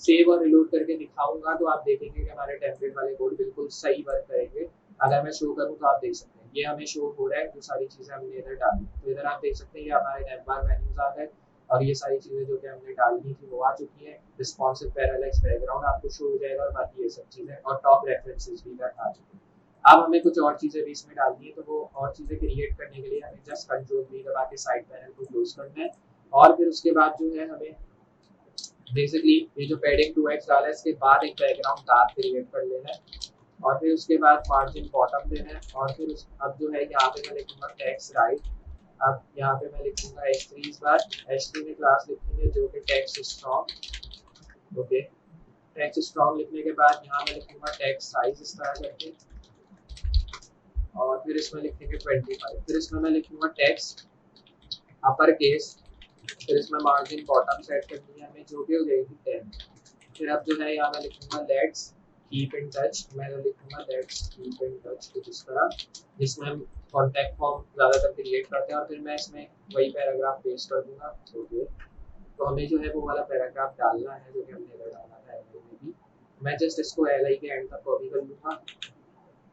सेव और रिलोड करके दिखाऊंगा तो आप देखेंगे कि हमारे टेम्पलेट वाले कोड बिल्कुल सही वर्क करेंगे। अगर मैं शो करूँ तो आप देख सकते हैं ये हमें शो हो रहा है, जो सारी चीज़ें हमने इधर डाली। तो इधर आप देख सकते हैं ये हमारे नैपबार मेन्यूज आ गए और ये सारी चीज़ें जो कि हमने डालनी थी वो आ चुकी हैं। रिस्पॉन्सिव पैरालेक्स बैकग्राउंड आपको शो हो जाएगा और बाकी ये सब चीज़ें, और टॉप रेफरेंसेस भी इधर आ चुके हैं। अब हमें कुछ और चीज़ें भी इसमें डालनी है, तो वो और चीज़ें क्रिएट करने के लिए हमें जस्ट कंट्रोल V दबा के साइड पैनल को क्लोज करना है। और फिर उसके बाद जो है हमें बेसिकली ये जो पैडिंग 2x डाला है इसके बाद एक बैकग्राउंड डार्क क्रिएट कर लेना है और फिर उसके बाद मार्जिन बॉटम देना है। और फिर अब जो है यहाँ पे मैं लिखूंगा टेक्स्ट राइट। अब यहाँ पे मैं लिखूंगा h3 इस बार, h3 में क्लास लिखेंगे जो कि text strong. Okay, text strong लिखने के बाद यहाँ मैं लिखूंगा टेक्स्ट साइज इस तरह करके, और फिर इसमें लिखेंगे 25। फिर इसमें मैं लिखूंगा टेक्स्ट अपर केस, फिर इसमें मार्जिन बॉटम सेट करनी है हमें जो कि हो जाएगी 10। फिर अब जो है यहाँ मैं लिखूंगा लेट्स कीप इन टच, मैं लिखूंगा लेट्स कीप इन टच कुछ इस तरह, जिसमें हम कॉन्टैक्ट फॉर्म ज़्यादातर क्रिएट करते हैं। और फिर मैं इसमें वही पैराग्राफ पेस्ट कर दूंगा। ओके, तो हमें जो है वो वाला पैराग्राफ डालना है जो कि हमने इधर डाला था एल में भी। मैं जस्ट इसको एल के एंड तक कॉपी कर लूँगा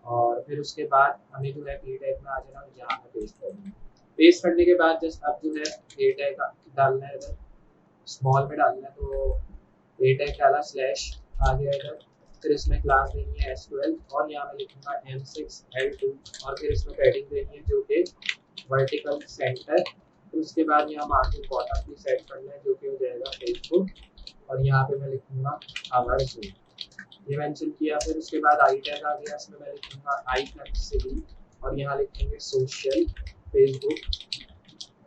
और फिर उसके बाद हमें जो है पी टैग में आ जाना, यहाँ पे पेस्ट कर दूँगा। पेस्ट करने के बाद जस्ट अब जो है ए टैग डालना है, इधर स्मॉल में डालना है, तो ए टैग डाला स्लैश आ गया इधर। फिर इसमें क्लास देनी है S12 और यहाँ मैं लिखूंगा M6L2 और फिर इसमें पैडिंग देनी है जो कि वर्टिकल सेंटर। फिर उसके बाद यहाँ मार्जिन बॉटम भी सेट करना है जो कि हो जाएगा फेसबुक, और यहाँ पे मैं लिखूंगा आवर जोन, ये मेंशन किया। फिर उसके बाद आई टैग आ गया, इसमें मैं लिखूंगा आइकन सिटी और यहाँ लिखेंगे सोशल फेसबुक,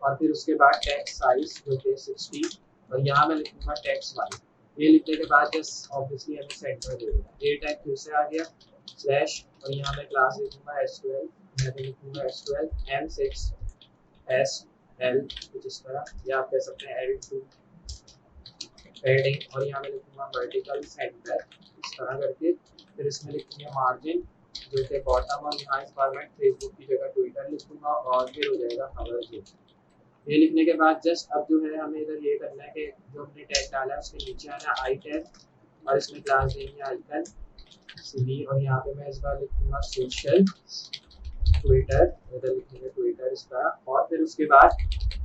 और फिर उसके बाद टेक्स्ट साइज जो कि 60 और यहाँ मैं लिखूंगा टेक्स्ट वाइज। ये लिखने के बाद जस्ट ऑब्वियसली हमें सेंटर दे देना। ए टैग फिर से आ गया स्लैश और यहाँ मैं क्लास लिखूंगा S12, मैं भी लिखूंगा S12 M6SL कुछ इस तरह, या आप कह सकते हैं L2 पैडिंग, और यहाँ मैं लिखूंगा वर्टिकल सेंटर इस तरह करके। फिर इसमें लिखूंगा मार्जिन जो कि बॉटम, और यहाँ इस बार मैं फेसबुक की जगह ट्विटर लिखूंगा और फिर हो जाएगा हमारा जो। ये लिखने के बाद जस्ट अब जो है हमें इधर ये करना है कि जो हमने टैग डाला है उसके नीचे आना आई टैग और इसमें क्लास देंगे आइकन सिटी, और यहाँ पे मैं इस बार लिखूंगा सोशल ट्विटर, इधर लिखेंगे ट्विटर इस तरह। और फिर उसके बाद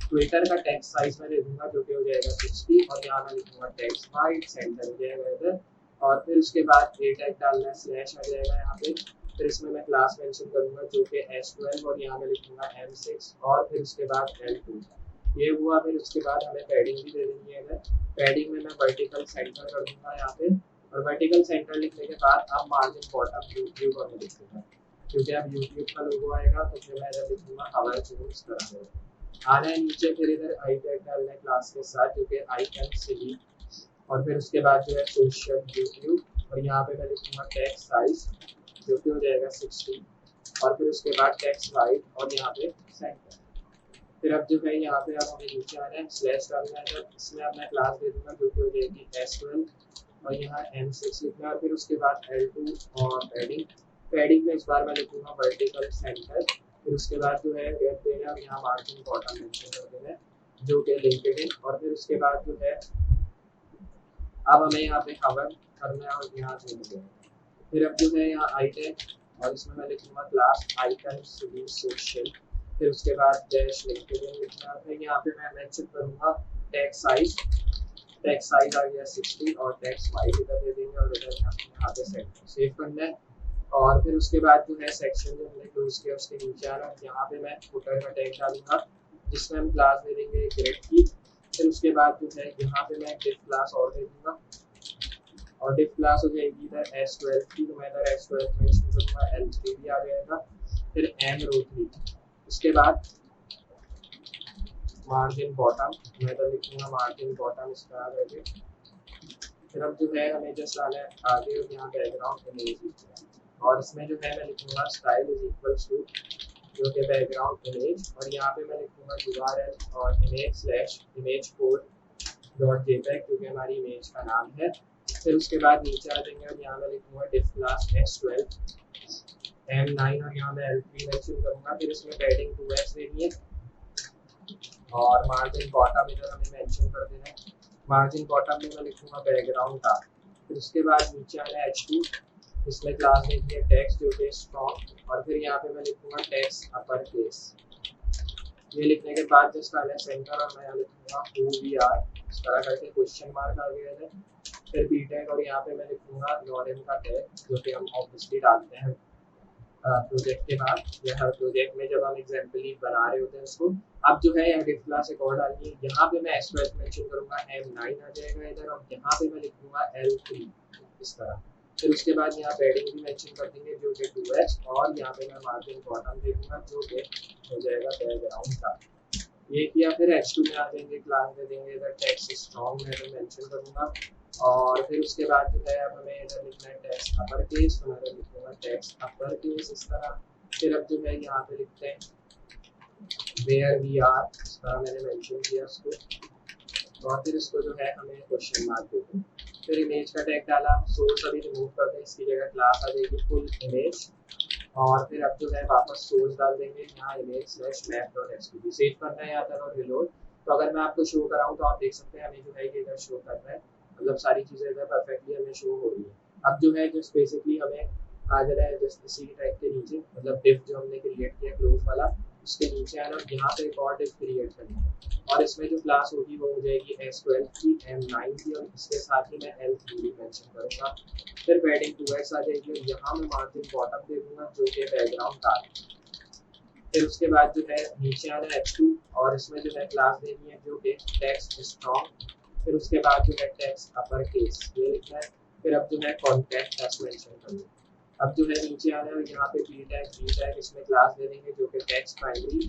ट्विटर का टेक्स्ट साइज मैं दे दूंगा जो कि हो जाएगा 60 और यहाँ मैं लिखूंगा टेक्स्ट वाइड सेंटर हो जाएगा इधर। और फिर उसके बाद ए टैग डालना है स्लैश आ जाएगा यहाँ पे। फिर इसमें मैं क्लास मेंशन करूंगा जो कि S12 और यहाँ मैं लिखूंगा M6 और फिर उसके बाद L2। ये हुआ। फिर उसके बाद हमें पैडिंग भी दे देनी है इधर। पैडिंग में मैं वर्टिकल सेंटर कर दूंगा यहाँ पे, और वर्टिकल सेंटर लिखने के बाद अब मार्जिन बॉटम यूट्यूब और लिखूंगा, क्योंकि अब यूट्यूब का लोगो आएगा तो फिर मैं इधर लिखूंगा हमारे जो इस तरह से आना है नीचे। फिर इधर आई टैग डालना है क्लास के साथ जो कि आइकन सिटी, और फिर उसके बाद जो है सोशल यूट्यूब और यहाँ पे मैं लिखूंगा टेक्स्ट साइज जो कि हो जाएगा 60 और फिर उसके बाद टेक्स्ट वाइड और यहाँ पे सेंटर। फिर अब जो है यहाँ पे अब हमें नीचे आना है स्लैश डालना है, इसमें अब मैं क्लास दे दूंगा जो कि हो जाएगी S12 और यहाँ M6 लिखना है, और फिर उसके बाद L2 और पैडिंग में इस बार मैं लिखूंगा वर्टिकल सेंटर। फिर उसके बाद जो है गैप देना और यहाँ मार्जिन बॉटम मेंशन कर देना है जो कि लिंक्ड इन, और फिर उसके बाद जो है अब हमें यहाँ पे कवर करना है और यहाँ से मिल जाएगा। फिर अब जो है यहाँ आई टैग और इसमें मैं लिखूंगा क्लास आइकन सिटी सोशल, फिर उसके बाद डैश लिंक्ड इन लिखना है। फिर यहाँ पे मैं मेंशन करूंगा टेक्स्ट साइज आ गया 60 और टेक्स्ट वाइड इधर दे देंगे और इधर यहाँ पे सेव करना है। और फिर उसके बाद जो है सेक्शन जो हमने क्लोज किया उसके नीचे आना है, यहाँ पे मैं फुटर का टैग डालूंगा जिसमें हम क्लास दे देंगे ग्रेड की। फिर उसके बाद जो है यहाँ पे मैं डिफ क्लास और दे दूंगा और डिफ क्लास हो जाएगी इधर S12 की, तो मैं इधर S12 मेंशन करूंगा L3 भी आ जाएगा। फिर M3 उसके बाद मार्जिन बॉटम मैं इधर लिखूंगा मार्जिन बॉटम इस तरह करके। फिर अब जो है हमें जस्ट आना है आगे और यहाँ बैकग्राउंड इमेज और इसमें जो है मैं लिखूंगा स्टाइल इज इक्वल्स टू जो कि बैकग्राउंड इमेज, और यहाँ पे मैं लिखूंगा URL और image slash image code dot JPEG क्योंकि हमारी इमेज का नाम है। फिर उसके बाद नीचे आ जाएंगे और यहाँ मैं लिखूंगा डिफ क्लास S12 M9 और यहाँ मैं L3 मेंशन करूँगा। फिर इसमें पैडिंग 2x देनी है और मार्जिन बॉटम इधर हमें मेंशन कर देना है। मार्जिन बॉटम में मैं लिखूँगा बैकग्राउंड का। फिर उसके बाद नीचे आना है H2, इसमें क्लास देनी है टेक्स्ट जो कि स्ट्रॉन्ग, और फिर यहाँ पे मैं लिखूँगा टेक्स्ट अपर केस। ये लिखने के बाद जस्ट आना है सेंटर और मैं यहाँ लिखूँगा हू वी आर, इस तरह करके क्वेश्चन मार्क आ गया है। फिर बी टैग और यहाँ पे मैं लिखूँगा लॉरेन का टैग जो कि हम ऑब्वियसली डालते हैं प्रोजेक्ट के बाद, या हर प्रोजेक्ट में जब हम एग्जाम्पल बना रहे होते हैं उसको। अब जो है यहाँ डिफ क्लास एक और डालनी है, यहाँ पे मैं एक्सप्रेस मेंशन करूँगा M9 आ जाएगा इधर, और यहाँ पे मैं लिखूँगा L3 इस तरह। फिर उसके बाद यहाँ पैडिंग भी मेंशन कर देंगे जो कि 2x, और यहाँ पे मैं मार्जिन बॉटम दे दूँगा जो कि हो जाएगा बैकग्राउंड का। ये किया। फिर H2 में आ जाएंगे, क्लास दे देंगे इधर टेक्स्ट स्ट्रॉन्ग में मेंशन करूँगा, और फिर उसके बाद जो है अब हमें इधर लिखना है टेक्स्ट अपर केस, तो मैं इधर लिखूँगा टेक्स्ट अपर केस इस तरह। फिर अब जो है यहाँ पे लिखते हैं वेयर वी आर, इस तरह मैंने मेंशन किया उसको, और फिर इसको जो है हमें क्वेश्चन मार्क देते हैं। फिर इमेज का टैग डाला, सोर्स अभी रिमूव कर दें, इसकी जगह क्लास आ जाएगी फुल इमेज, और फिर अब जो है वापस सोर्स डाल देंगे यहाँ image/map.svg, सेव करना है यहाँ तक और रिलोड। तो अगर मैं आपको शो कराऊँ तो आप देख सकते हैं हमें जो है ये इधर शो कर रहा है, मतलब सारी चीज़ें इधर परफेक्टली हमें शो हो रही है। अब जो है जस्ट बेसिकली हमें आ जाना है जस्ट इसी टैग के नीचे, मतलब डिफ जो हमने क्रिएट किया क्लोज वाला, उसके नीचे आना, यहाँ पे एक और डिफ क्रिएट करना है, और इसमें जो क्लास होगी वो हो जाएगी S12 की, M9 की, और इसके साथ ही मैं L3 भी मेंशन करूँगा। फिर पैडिंग 2x आ जाएगी, और यहाँ मैं मार्जिन बॉटम दे दूँगा जो कि बैकग्राउंड का है। फिर उसके बाद जो है नीचे आना है H2, और इसमें जो है क्लास देनी है जो कि टेक्स्ट स्ट्रॉन्ग। फिर उसके बाद जो है टेक्स्ट अपर केस ये लिखना है। फिर अब जो है कॉन्टैक्ट मेंशन करना। अब जो है नीचे आना है, यहाँ पे बी टैग इसमें क्लास दे देंगे जो कि टेक्स्ट प्राइमरी,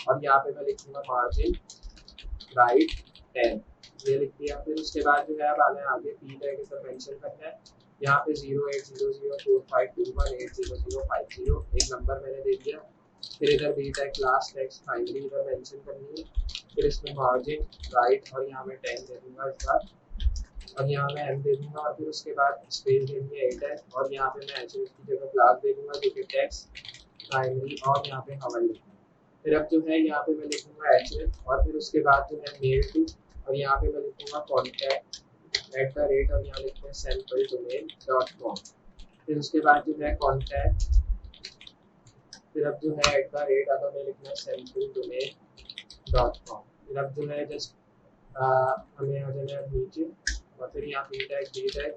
और यहाँ पे मैं लिखूँगा मार्जिन राइट 10, ये लिख दिया। फिर उसके बाद जो है अब आना है आगे पी टैग इधर मेंशन करना है, यहाँ पे 08004521800050 एक नंबर मैंने दे दिया। फिर इधर B tag class text primary इधर मेंशन करनी है। फिर इसमें मार्जिन राइट और यहाँ मैं 10 दे दूँगा इस बार, और यहाँ मैं M दे दूँगा, और फिर उसके बाद स्पेस देंगे 8 है, और यहाँ पे मैं HF की जगह क्लास दे दूँगा जो कि टेक्स्ट प्राइमरी, और यहाँ पे हवन लिखूँगा। फिर अब जो है यहाँ पे मैं लिखूँगा HF, और फिर उसके बाद जो है मेल टू, और यहाँ पे मैं लिखूँगा कॉन्टैक्ट @ और यहाँ लिखते हैं sampledomain.com। फिर उसके बाद जो है कॉन्टैक्ट, फिर अब जो है @ आगे में लिखना है sampledomain.com। फिर अब जो है जस्ट हमें आ जाना है नीचे, और फिर यहाँ बी टैग,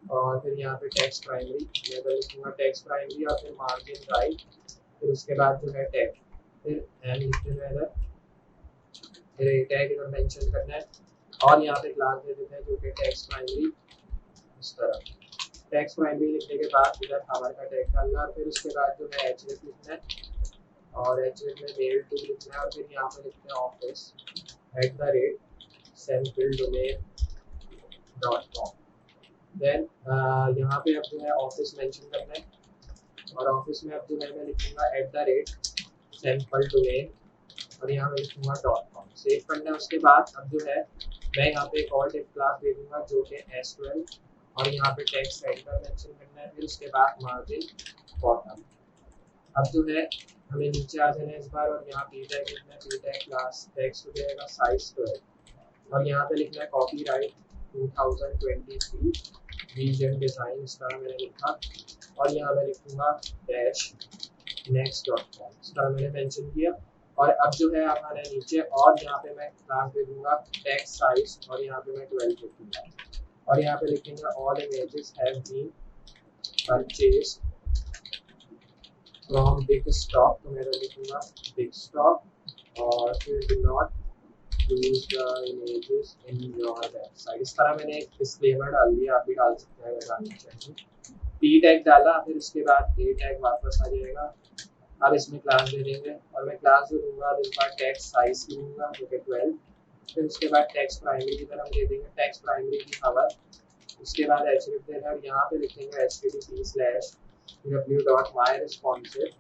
और फिर यहाँ पे टेक्स्ट प्राइमरी मैं इधर लिखूँगा टेक्स्ट प्राइमरी, और फिर मार्जिन राइट। फिर उसके बाद जो है टैग, फिर एम लिख देना इधर, फिर ए टैग इधर मेंशन करना है, और यहाँ पे क्लास दे देते हैं जो कि टेक्स्ट प्राइमरी इस तरह। टेक्स्ट प्राइमरी लिखने के बाद इधर हमार का टैग डालना, और फिर उसके बाद जो है HF लिखना है, और HF में मेल टू लिखना है, और फिर यहाँ पे लिखते हैं ऑफिस @sampledomain.com। देन यहाँ पे अब जो है ऑफिस मेंशन करना है, और ऑफिस में अब जो है मैं लिखूँगा @sampledomain, और यहाँ मैं लिखूँगा .com, सेव करना है। उसके बाद अब जो है मैं यहाँ पे एक और डिफ क्लास दे दूँगा जो कि S12, और यहाँ पे टेक्स्ट सेंटर मेंशन करना है। फिर उसके बाद मार्जिन बॉटम। अब जो है हमें नीचे आ जाना है इस बार, और यहाँ पी टैग लिखना है, पी टैग क्लास टेक्स्ट हो जाएगा साइज 12, और यहाँ पे लिखना है कॉपीराइट 2023 रीजन डिज़ाइन, इस तरह मैंने लिखा, और यहाँ मैं लिखूँगा -next.com, इस तरह मैंने मेंशन किया। और अब जो है आप आना है नीचे, और यहाँ पे मैं क्लास दे दूँगा टेक्स्ट साइज, और यहाँ पे मैं 12 लिखूँगा, और यहाँ पे लिखेंगे all images have been purchased from big stock, तो मैं लिखूँगा बिग स्टॉक, और फिर do not use the images in your website, इस तरह मैंने एक डिस्क्लेमर डाल दिया, आप भी डाल सकते हैं अगर डालना चाहें। पी टैग डाला, फिर उसके बाद ए टैग वापस आ जाएगा। अब इसमें क्लास दे देंगे, और मैं क्लास दे दूँगा इस बार टेक्स्ट साइज की दूँगा जो कि 12। फिर उसके बाद टेक्स्ट प्राइमरी की तरफ दे देंगे टेक्स्ट प्राइमरी की खबर। उसके बाद HF देना, और यहाँ पे लिखेंगे http:/w.myresponsive,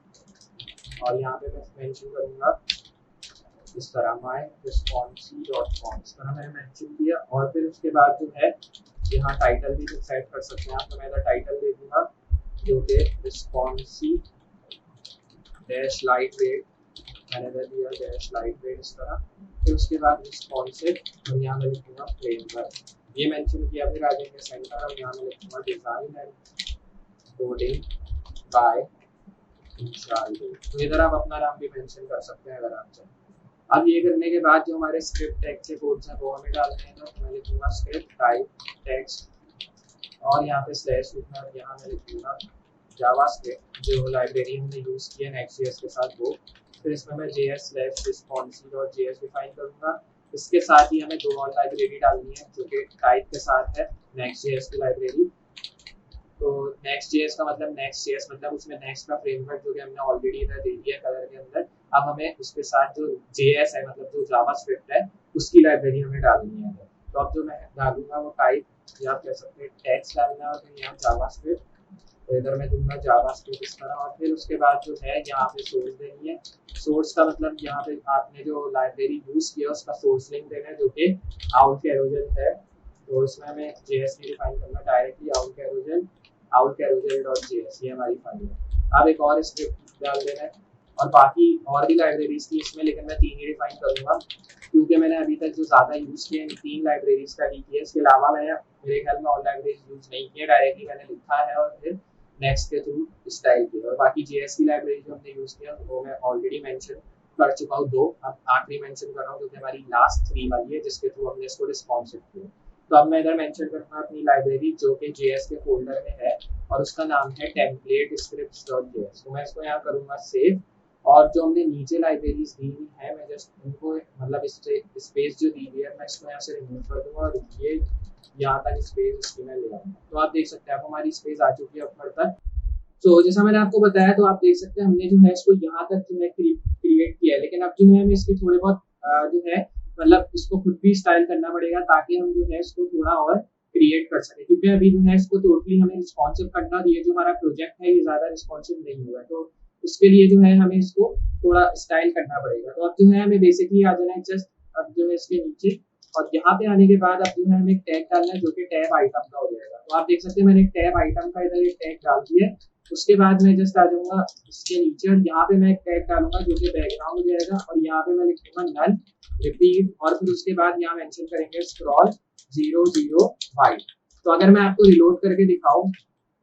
और यहाँ पे मैं मेंशन करूँगा इस तरह myresponsive.com, इस तरह मैंने मेंशन किया। और फिर उसके बाद जो है यहाँ टाइटल भी सेट कर सकते हैं आप, तो मैं इधर टाइटल दे दूँगा जो कि responsive डैश लाइट वेट, मैंने इधर दिया डैश लाइट वेट इस तरह। फिर उसके बाद रिस्पॉन्सिव और यहाँ मैं लिखूंगा फ्रेमवर्क, ये मेंशन किया। फिर आ जाएंगे सेंटर और यहाँ मैं लिखूंगा डिजाइन एंड कोडिंग बाय विशाल। तो इधर आप अपना नाम भी मेंशन कर सकते हैं अगर आप चाहें। अब ये करने के बाद जो हमारे स्क्रिप्ट टैग के कोड्स हैं वो हमें डालने हैं। तो मैं लिखूंगा स्क्रिप्ट टाइप टेक्स्ट और यहाँ पे स्लैश लिखना और यहाँ मैं लिखूंगा जावास्क्रिप्ट जो लाइब्रेरी हमने यूज़ की है नेक्स्ट.जेएस के साथ वो। फिर इसमें मैं js/responsive.js डिफाइन करूँगा। इसके साथ ही हमें दो और लाइब्रेरी डालनी है जो कि टाइप के साथ है नेक्स्ट.जेएस की लाइब्रेरी। तो नेक्स्ट.जेएस का मतलब नेक्स्ट.जेएस मतलब उसमें नेक्स्ट का फ्रेमवर्क जो कि हमने ऑलरेडी इधर दे दिया कलर के अंदर। अब हमें उसके साथ जो जेएस है मतलब जो जावास्क्रिप्ट है उसकी लाइब्रेरी हमें डालनी है। तो अब जो मैं डालूंगा वो टाइप या आप कह सकते हैं टेक्स्ट डालना है और फिर यहाँ जावास्क्रिप्ट। तो इधर मैं दूंगा जावास्क्रिप्ट इस तरह। और फिर उसके बाद जो है यहाँ पे सोर्स देनी है। सोर्स का मतलब यहाँ पे आपने जो लाइब्रेरी यूज़ किया उसका सोर्स लिंक देना है जो कि out_carousel है। तो इसमें हमें जेएस नहीं डिफाइन करना, डायरेक्टली out_carousel.js ये हमारी फाइल है। अब एक और स्क्रिप्ट डाल देना है और बाकी और भी लाइब्रेरीज थी इसमें, लेकिन मैं 3 ही डिफाइन करूँगा क्योंकि मैंने अभी तक जो ज़्यादा यूज़ किए हैं 3 लाइब्रेरीज का ही किया। इसके अलावा मैंने मेरे ख्याल में और लाइब्रेरीज यूज़ नहीं किए, डायरेक्टली मैंने लिखा है और फिर नेक्स्ट के थ्रू स्टाइल किया। और बाकी जेएस की लाइब्रेरी जो हमने यूज़ किया वो मैं ऑलरेडी मेंशन कर चुका हूँ 2। अब आखिरी मेंशन कर रहा हूँ क्योंकि हमारी लास्ट 3 वाली है जिसके थ्रू हमने इसको रिस्पॉन्सिव किया। तो अब मैं इधर मेंशन करूँगा अपनी लाइब्रेरी जो कि जेएस के फोल्डर में है और उसका नाम है template_scripts.js। तो मैं इसको यहाँ करूँगा सेव। और जो हमने नीचे लाइब्रेरीज दी हुई है मैं जस्ट उनको मतलब स्पेस जो दी हुई है मैं इसको यहाँ से रिमूव कर दूँगा और ये यहाँ तक स्पेस इसकी मैं ले आऊँगा। तो आप देख सकते हैं आप हमारी स्पेस आ चुकी है ऊपर तक। तो जैसा मैंने आपको बताया तो आप देख सकते हैं हमने जो है इसको यहाँ तक जो है क्रिएट किया है, लेकिन अब जो है हमें इसके थोड़े बहुत जो है मतलब इसको खुद भी स्टाइल करना पड़ेगा ताकि हम जो है इसको थोड़ा और क्रिएट कर सके। क्योंकि अभी जो है इसको टोटली हमें रिस्पॉन्सिव करना और ये जो हमारा प्रोजेक्ट है ये ज़्यादा रिस्पॉन्सिव नहीं हुआ है, तो उसके लिए जो है हमें इसको थोड़ा स्टाइल करना पड़ेगा। तो अब जो है हमें बेसिकली आ जाना है जस्ट अब जो है इसके नीचे और यहाँ पे आने के बाद अब जो है हमें एक टैग डालना है जो कि टैब आइटम का हो जाएगा। तो आप देख सकते हैं मैंने एक टैब आइटम का इधर एक टैग डाल दिया है। उसके बाद मैं जस्ट आ जाऊँगा इसके नीचे और यहाँ पे मैं एक टैग डालूंगा जो कि बैकग्राउंड हो जाएगा और यहाँ पे मैं लिखूंगा नल रिपीट और फिर उसके बाद यहाँ मेंशन करेंगे स्क्रॉल 00 वाइड। तो अगर मैं आपको रिलोड करके दिखाऊं,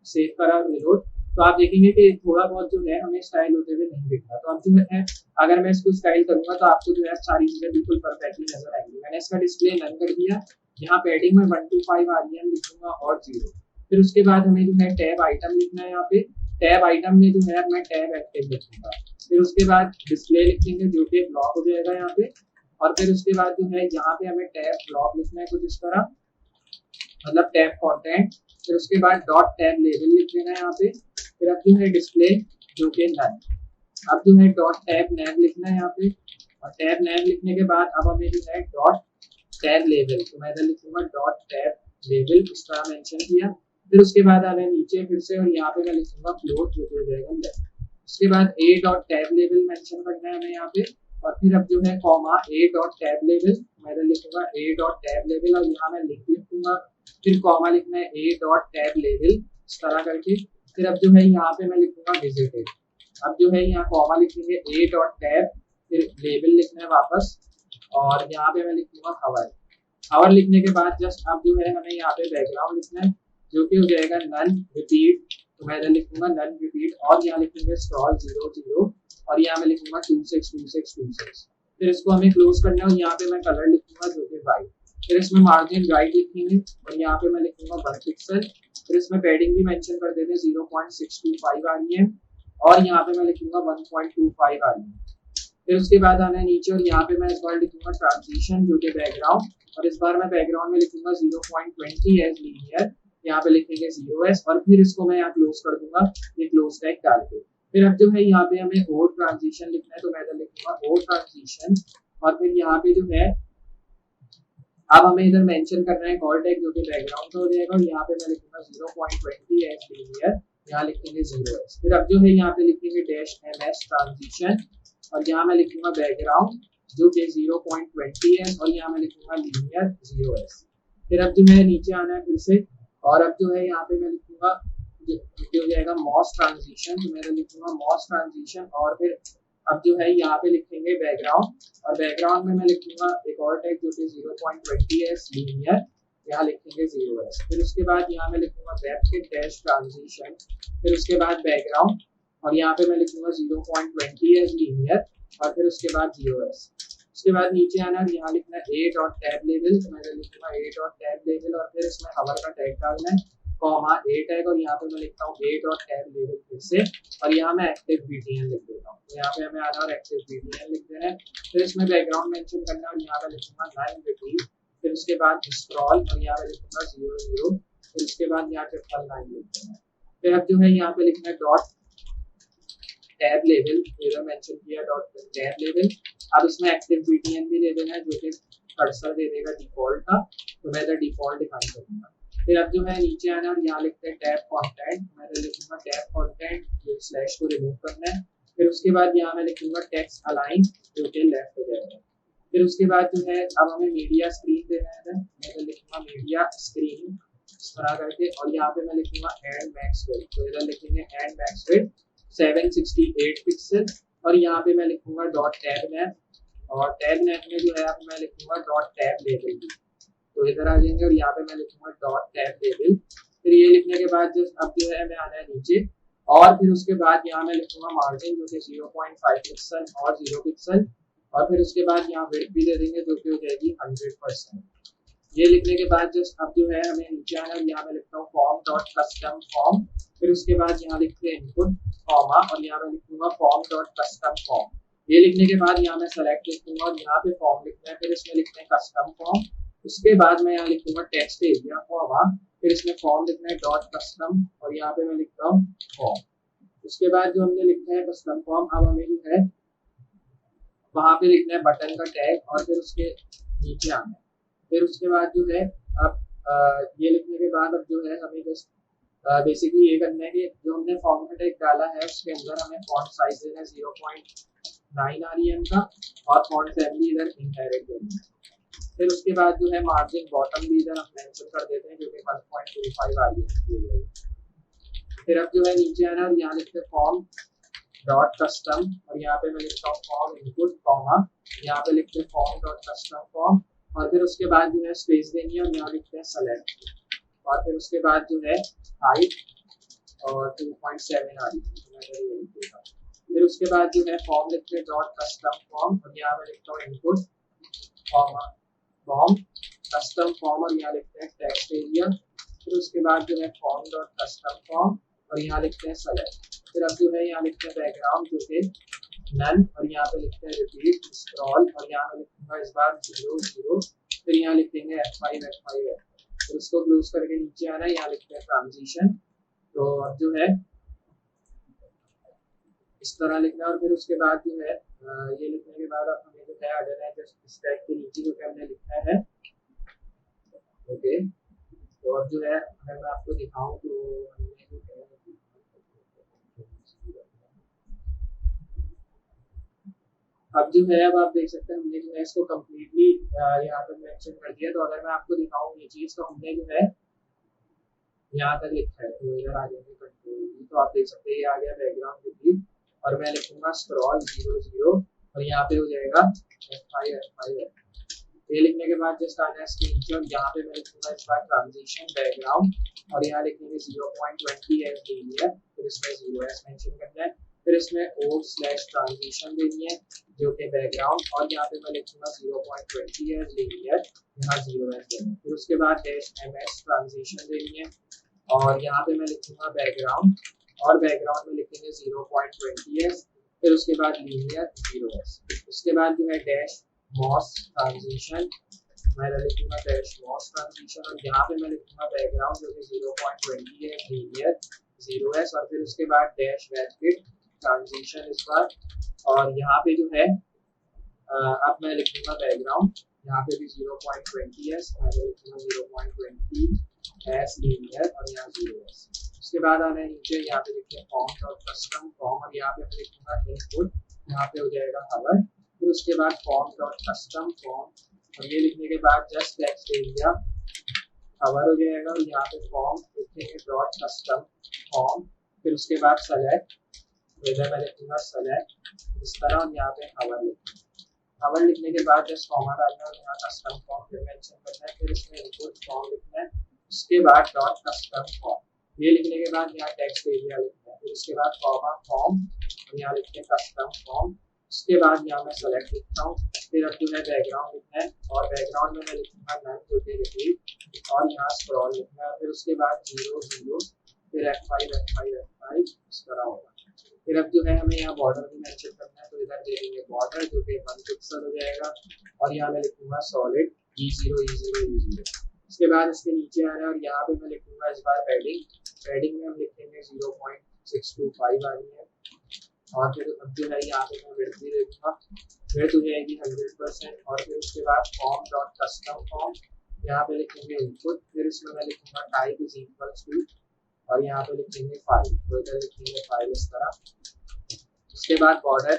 सेव करा रिलोड, तो आप देखेंगे कि थोड़ा बहुत जो है हमें स्टाइल होते हुए नहीं दिख रहा। तो अब जो है अगर मैं इसको स्टाइल करूंगा तो आपको जो है सारी चीजें बिल्कुल परफेक्टली नजर आएंगी। मैंने इसका डिस्प्ले नन कर दिया। यहाँ पैडिंग में 125 REM लिखूंगा और 0। फिर उसके बाद हमें जो है टैब आइटम लिखना है। यहाँ पे टैब आइटम में जो है मैं टैब एक्टिव लिखूंगा। फिर उसके बाद डिस्प्ले लिखेंगे जो कि ब्लॉक हो जाएगा यहाँ पे। और फिर उसके बाद जो है यहाँ पे हमें टैब ब्लॉक लिखना है कुछ इस तरह, मतलब टैब कंटेंट। फिर उसके बाद डॉट टैब लेबल लिख देना है यहाँ पे। फिर अब जो है डिस्प्ले जो कि नन। अब जो है डॉट टैब नेम लिखना है यहाँ पे और टैब नेम लिखने के बाद अब हमें जो है डॉट टैब लेबल, तो मैं इधर लिखूंगा डॉट टैब लेबल इस तरह मेंशन किया। फिर उसके बाद हमें नीचे फिर से और यहाँ पे मैं लिखूंगा फ्लोट जो हो जाएगा लेफ्ट। उसके बाद ए डॉट टैब लेबल मेंशन करना है हमें यहाँ पे और फिर अब जो है कॉमा ए डॉट टैब लेबल, मैं इधर लिखूंगा ए डॉट टैब लेबल और यहाँ मैं लिखूंगा। फिर कॉमा लिखना है ए डॉट टैब लेबल इस तरह करके। फिर अब जो है यहाँ पे मैं लिखूंगा विजिटेड। अब जो है यहाँ कॉमा लिखेंगे ए डॉट टैब, फिर लेबल लिखना है वापस और यहाँ पे मैं लिखूंगा हावर लिखने के बाद जस्ट अब जो है हमें यहाँ पे बैकग्राउंड लिखना है जो कि हो जाएगा नन रिपीट। तो मैं इधर लिखूंगा नन रिपीट और यहाँ लिखेंगे स्क्रॉल 00 और यहाँ मैं लिखूंगा 262626। फिर इसको हमें क्लोज करना है और यहाँ पे मैं कलर लिखूंगा जो कि वाइट। फिर इसमें मार्जिन राइट लिखेंगे और यहाँ पे मैं लिखूंगा 1 पिक्सल। फिर इसमें पैडिंग भी मेंशन कर देते हैं 0.625 REM और यहाँ पे मैं लिखूंगा 1.25 REM। फिर उसके बाद आना है नीचे और यहाँ पे मैं इस बार लिखूंगा ट्रांजिशन जो कि बैकग्राउंड और इस बार मैं बैकग्राउंड में लिखूंगा 0.20 एज लीनियर, यहाँ पे लिखेंगे 0s और फिर इसको मैं यहाँ क्लोज कर दूंगा ये क्लोज टैग डाल के। फिर अब जो है यहाँ पे हमें ओ ट्रांजिशन लिखना है तो मैं इधर लिखूंगा ओ ट्रांजिशन और फिर यहाँ पे जो है अब हमें इधर मेंशन करना है कॉल टैग जो कि बैकग्राउंड का हो जाएगा और यहाँ पे मैं लिखूंगा 0.20 एज लीनियर, यहाँ लिखेंगे 0s। फिर अब जो है यहाँ पे लिखेंगे -ms ट्रांजिशन और यहाँ मैं लिखूंगा बैकग्राउंड जो कि 0.20 है और यहाँ मैं लिखूंगा लीनियर 0s। फिर अब जो है नीचे आना है फिर से और अब जो है यहाँ पे मैं लिखूंगा जो हो जाएगा मॉस ट्रांजिशन, तो मैं लिखूंगा मॉस ट्रांजिशन। और फिर अब जो है यहाँ पे लिखेंगे बैकग्राउंड, और बैकग्राउंड में मैं लिखूंगा एक और टैग जो कि 0.20s लीनियर, यहाँ लिखेंगे 0s। फिर उसके बाद यहाँ मैं लिखूंगा ब्रैकेट डैश ट्रांजिशन, फिर उसके बाद बैकग्राउंड, और यहाँ पे मैं लिखूंगा 0.20s लीनियर, और फिर उसके बाद 0s। उसके बाद नीचे आना, यहाँ लिखना है a डॉट टैब लेवल, तो मैं लिखूंगा a डॉट टैब लेवल, और फिर इसमें हवर का टैग डालना है, कॉमा a टैग, और यहाँ पे मैं लिखता हूँ a डॉट टैब लेवल फिर से, और यहाँ मैं एक्टिव बीटीएन लिख देता हूँ। तो यहाँ पे हमें आना और एक्टिव बीटीएन लिख देना है। फिर इसमें बैकग्राउंड मेंशन करना है, और यहाँ पे लिखूंगा 9 रिपीट, फिर उसके बाद स्क्रॉल, और यहाँ पे लिखूंगा 00, फिर उसके बाद यहाँ पे 9 लिख देना है। फिर अब जो है यहाँ पे लिखना है डॉट टैब लेवल, इधर मेंशन किया डॉट टैब लेवल। अब इसमें एक्टिव बीटीएन भी दे देना है, जो कि कर्सर दे देगा डिफॉल्ट का, तो मैं इधर डिफॉल्ट डिफाइन करूंगा। फिर अब जो है नीचे आना और यहाँ लिखते हैं टैब कंटेंट, मैं इधर लिखूंगा टैब कंटेंट, ये स्लैश को रिमूव करना है। फिर उसके बाद यहाँ मैं लिखूंगा टेक्स्ट अलाइन, जो कि लेफ्ट हो जाएगा। फिर उसके बाद जो है अब हमें मीडिया स्क्रीन देना है, मैं इधर लिखूंगा मीडिया स्क्रीन इस तरह करके, और यहाँ पे मैं लिखूंगा एंड मैक्स विड्थ, तो इधर लिखेंगे एंड मैक्स विड्थ 768 पिक्सल, और यहाँ पे मैं लिखूंगा डॉट टैब मैप, और टैब मैप में जो है अब मैं लिखूंगा डॉट टैब लेवल, तो इधर आ जाएंगे, और यहाँ पे मैं लिखूंगा डॉट टैब लेवल। फिर ये लिखने के बाद जो अब जो है मैं आना है नीचे, और फिर उसके बाद यहाँ मैं लिखूंगा मार्जिन जो कि 0.5 पिक्सल और 0 पिक्सल, और फिर उसके बाद यहाँ विड्थ भी दे देंगे जो कि हो जाएगी 100%। ये लिखने के बाद जस्ट अब जो है हमें नीचे आना है, यहाँ मैं लिखता हूँ फॉर्म डॉट कस्टम फॉर्म, फिर उसके बाद यहाँ लिखते हैं इनपुट कॉमा, और यहाँ मैं लिखूंगा फॉर्म डॉट कस्टम फॉर्म। ये लिखने के बाद यहाँ मैं सेलेक्ट लिखूंगा, और यहाँ पे फॉर्म लिखना है, फिर इसमें लिखते हैं कस्टम फॉर्म। उसके बाद मैं यहाँ लिखूंगा टेक्स्ट एरिया कॉमा, फिर इसमें फॉर्म लिखना है डॉट कस्टम, और यहाँ पे मैं लिखता हूँ फॉर्म। उसके बाद जो हमने लिखा है कस्टम फॉर्म, अब हमें जो है वहां पे लिखना है बटन का टैग, और फिर उसके नीचे आना है। फिर उसके बाद जो है अब ये लिखने के बाद अब जो है हमें जस्ट बेसिकली ये करना है कि जो हमने फॉर्म का टैग डाला है उसके अंदर हमें फॉन्ट साइज देना है 0.9 REM का, और फॉन्ट फैमिली इधर इनहेरिट देना है। फिर उसके बाद जो है मार्जिन बॉटम भी इधर हम मेंशन कर देते हैं जो कि 1.25 REM की है। फिर अब जो है नीचे आना और यहाँ लिखते हैं फॉर्म डॉट कस्टम, और यहाँ पे मैं लिखता हूँ फॉर्म इनपुट कॉमा, यहाँ पे लिखते हैं फॉर्म डॉट कस्टम फॉर्म, और फिर उसके बाद जो है स्पेस देनी है, और यहाँ लिखते हैं सेलेक्ट, और फिर उसके बाद जो है हाइट और 2.7 REM। फिर उसके बाद जो है फॉर्म लिखते हैं डॉट कस्टम फॉर्म, और यहाँ मैं लिखता हूँ input comma form custom form, और यहाँ लिखते हैं टेक्स्ट एरिया। फिर उसके बाद जो है फॉर्म डॉट कस्टम फॉर्म, और यहाँ लिखते हैं सेलेक्ट। फिर अब जो है यहाँ लिखते हैं बैकग्राउंड जो कि नन, और यहाँ पे लिखते हैं रिपीट स्क्रॉल, और यहाँ पे लिखूंगा इस बार 00, फिर यहाँ लिख देंगे F5 फिर उसको क्लोज करके नीचे आना है, यहाँ लिखते हैं ट्रांजिशन। तो अब जो है इस तरह लिखना है, और फिर उसके बाद जो है ये लिखने के बाद अब हमें जो है आ जाना है जस्ट इस टैग के नीचे जो कि हमने लिखा है। ओके, तो अब जो है अगर मैं आपको दिखाऊं तो हमने जो है अब जो है अब आप देख सकते हैं हमने जो है इसको कम्प्लीटली यहाँ तक मेंशन कर दिया। तो अगर मैं आपको दिखाऊं ये चीज, तो हमने जो है यहाँ तक लिखा है, तो इधर आ जाएंगे कंट्रोल, तो आप देख सकते हैं ये आ गया बैकग्राउंड रिपीट, और मैं लिखूंगा स्क्रॉल 00, और यहाँ पे हो जाएगा F5 ये लिखने के बाद जस्ट आना है स्क्रीनशॉट, यहाँ पे मैं लिखूंगा इस बार ट्रांजिशन बैकग्राउंड, और यहाँ लिखेंगे 0.20s लीनियर, फिर इसमें 0s मेंशन करना है, फिर इसमें O/ट्रांजिशन देनी है जो कि बैकग्राउंड, और यहाँ पे मैं लिखूंगा 0.20s लीनियर, यहाँ 0s देना है। फिर उसके बाद -ms ट्रांजिशन देनी है, और यहाँ पे मैं लिखूंगा बैकग्राउंड, और बैकग्राउंड में लिखेंगे 0.20s, फिर उसके बाद लीनियर 0s। उसके बाद जो है डैश मॉस ट्रांजिशन, मैं लिखूंगा डैश मॉस ट्रांजिशन, और यहाँ पे मैं लिखूंगा बैकग्राउंड जो कि 0.20s लीनियर 0s, और फिर उसके बाद डैश रैपिड ट्रांजिशन इस बार, और यहाँ पे जो है अब मैं लिखूंगा बैकग्राउंड, यहाँ पे भी 0.20s, मैं लिखूंगा 0.20s लीनियर, और यहाँ 0s। उसके बाद आना है नीचे, यहाँ पे लिखिए फॉर्म डॉट कस्टम फॉर्म, और यहाँ पे मैं लिखूंगा इनपुट, यहाँ पे हो जाएगा हवर, फिर उसके बाद फॉर्म डॉट कस्टम फॉर्म, और ये लिखने के बाद जस्ट टेक्स्ट एरिया हवर हो जाएगा, और यहाँ पे फॉर्म लिखेंगे डॉट कस्टम फॉर्म, फिर उसके बाद सेलेक्ट, तो इधर मैं लिखूंगा सेलेक्ट इस तरह, और यहाँ पे हावर लिखूंगा। हावर लिखने के बाद जस्ट कॉमा डालना है और यहाँ कस्टम फॉर्म फिर मेंशन करना है, फिर इसमें इनपुट फॉर्म लिखना है, उसके बाद डॉट कस्टम फॉर्म, ये लिखने के बाद यहाँ टेक्स्ट एरिया लिखना है, फिर उसके बाद कॉमा फॉर्म और यहाँ लिखते हैं कस्टम फॉर्म, उसके बाद यहाँ मैं सेलेक्ट लिखता हूँ, फिर अब जो है बैकग्राउंड लिखना है और बैकग्राउंड में मैं लिखूंगा नन जो कि रिपीट, और यहाँ स्क्रॉल लिखना है, फिर उसके बाद 0 0 फिर F5 F5 F5 इस तरह होगा। फिर अब जो है हमें यहाँ बॉर्डर भी मेंशन करना है, तो इधर दे देंगे बॉर्डर जो कि 1 पिक्सल हो जाएगा, और यहाँ मैं लिखूंगा सॉलिड E0 E0 E0। इसके बाद इसके नीचे आ रहा है और यहाँ पे मैं लिखूंगा इस बार पैडिंग, पैडिंग में हम लिखेंगे 0.625 आ रही है, और फिर अब जो है यहाँ पे मैं विड्थ भी देखूंगा, विड्थ हो जाएगी 100%, और फिर उसके बाद फॉर्म डॉट कस्टम फॉर्म, यहाँ पे लिखेंगे इनपुट, फिर इसमें मैं लिखूंगा टाइप इज इक्वल्स टू, और यहाँ पे लिखेंगे फाइल, तो इधर लिखेंगे फाइल इस तरह। उसके बाद बॉर्डर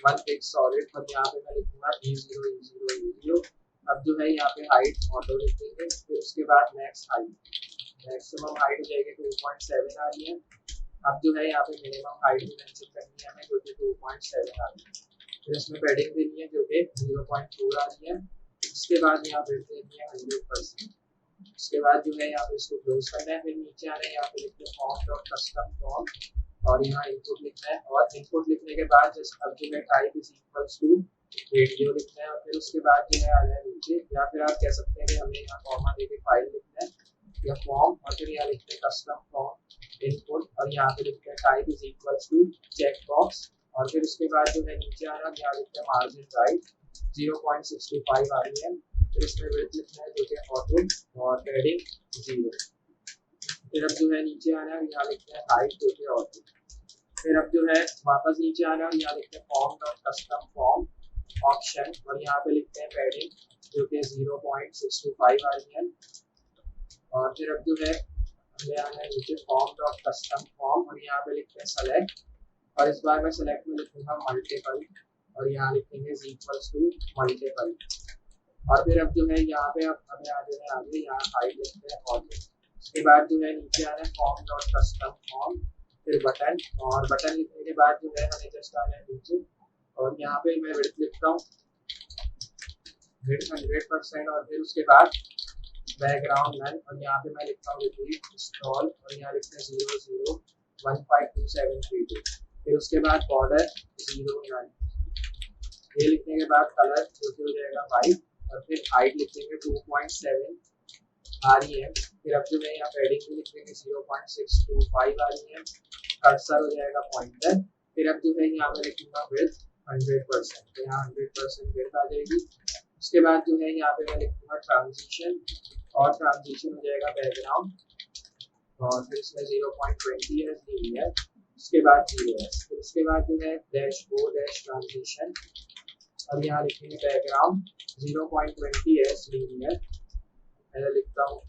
1 पिक्सल सॉलिड, और यहाँ पे मैं लिखूंगा E0 E0 E0। अब जो है यहाँ पे हाइट ऑटो लिख देंगे, फिर उसके बाद मैक्स हाइट, मैक्सिमम हाइट हो जाएगी 2.7 आ रही है। अब जो है यहाँ पे मिनिमम हाइट भी मेंशन करनी है हमें जो कि 2.7 आ रही है, फिर इसमें पैडिंग देनी है जो कि 0.4 आ रही है। उसके बाद यहाँ पे देनी है 100%। उसके बाद जो है यहाँ पे इसको क्लोज करना है, फिर नीचे आना है, यहाँ पे लिखते हैं फॉर्म डॉट कस्टम फॉर्म, और यहाँ इनपुट लिखना है, और इनपुट लिखने के बाद जस्ट अब जो है type is equals to radio लिखना है, और फिर उसके बाद जो है आ जाए नीचे, या फिर आप कह सकते हैं कि हमें यहाँ कॉमा देके फाइल लिखना है या फॉर्म, और फिर यहाँ लिखते हैं कस्टम फॉर्म इनपुट, और यहाँ पे लिखते हैं type is equals to check box, और फिर उसके बाद जो है नीचे आ रहा है यहाँ लिखते हैं मार्जिन राइट 0.625 आ रही है, फिर इसमें विड्थ लिखना है जो कि ऑटो, और पैडिंग 0। फिर अब जो है नीचे आ रहा है यहाँ लिखते हैं हाइट जो कि ऑटो, फिर अब जो है वापस नीचे आ रहा है यहाँ लिखते हैं form dot custom form option, और यहाँ पे लिखते हैं पैडिंग जो कि 0.625 आ रही है, और फिर अब जो है हमें आना है नीचे फॉर्म डॉट कस्टम फॉर्म, और यहाँ पे लिखते हैं सेलेक्ट, और इस बार मैं सेलेक्ट में लिखूंगा मल्टीपल, और यहाँ लिखेंगे इक्वल्स टू मल्टीपल, और फिर अब जो है यहाँ पे अब हमें आ जाए आगे यहाँ हाइट लिखते हैं ऑटो। उसके बाद जो है नीचे आ रहा है फॉर्म डॉट कस्टम फॉर्म, फिर बटन, और बटन लिखने के बाद जो है हमें जस्ट आना है नीचे, और यहाँ पे मैं विड्थ लिखता हूँ विड्थ 100%, और फिर उसके बाद बैकग्राउंड नन, और यहाँ पे मैं लिखता हूँ रिपीट स्क्रॉल, और यहाँ लिखते हैं 00152732, फिर उसके बाद बॉर्डर 0 नन, ये लिखने के बाद कलर जो कि हो जाएगा वाइट, और फिर हाइट लिखेंगे 2.7 आ रही है, फिर अब जो है यहाँ पैडिंग भी लिखेंगे 0.625 आ रही है, कर्सर हो जाएगा पॉइंटर, फिर अब जो है यहाँ पे लिखूंगा विड्थ 100%, तो यहाँ 100% विड्थ आ जाएगी। उसके बाद जो है यहाँ पे मैं लिखूंगा ट्रांजिशन, और ट्रांजिशन हो जाएगा बैकग्राउंड, और फिर इसमें 0.20 है लीनियर, उसके बाद 0 है, फिर उसके बाद जो है डैश ओ डैश ट्रांजिशन, और यहाँ लिखेंगे बैकग्राउंड 0.20 है लीनियर, मैं लिखता हूँ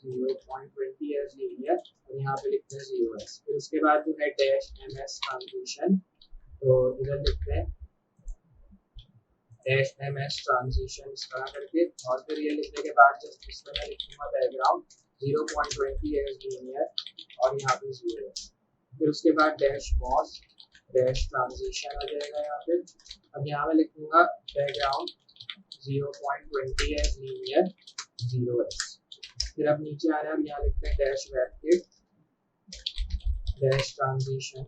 0.20 है लीनियर, और यहाँ पे लिखते हैं 0s, फिर उसके बाद जो है डैश ms ट्रांजिशन, तो इधर लिखते हैं डैश ms ट्रांजिशन इस तरह करके, और फिर ये लिखने के बाद जस्ट इसमें मैं लिखूंगा बैकग्राउंड 0.20 है लीनियर, और यहाँ पे 0s, फिर उसके बाद डैश मॉस डैश ट्रांजिशन आ जाएगा यहाँ पे, अब यहाँ मैं लिखूंगा बैकग्राउंड 0.20 है लीनियर 0s, फिर अब नीचे आ रहा है यहाँ लिखते हैं डैश वेबकिट डैश ट्रांजिशन,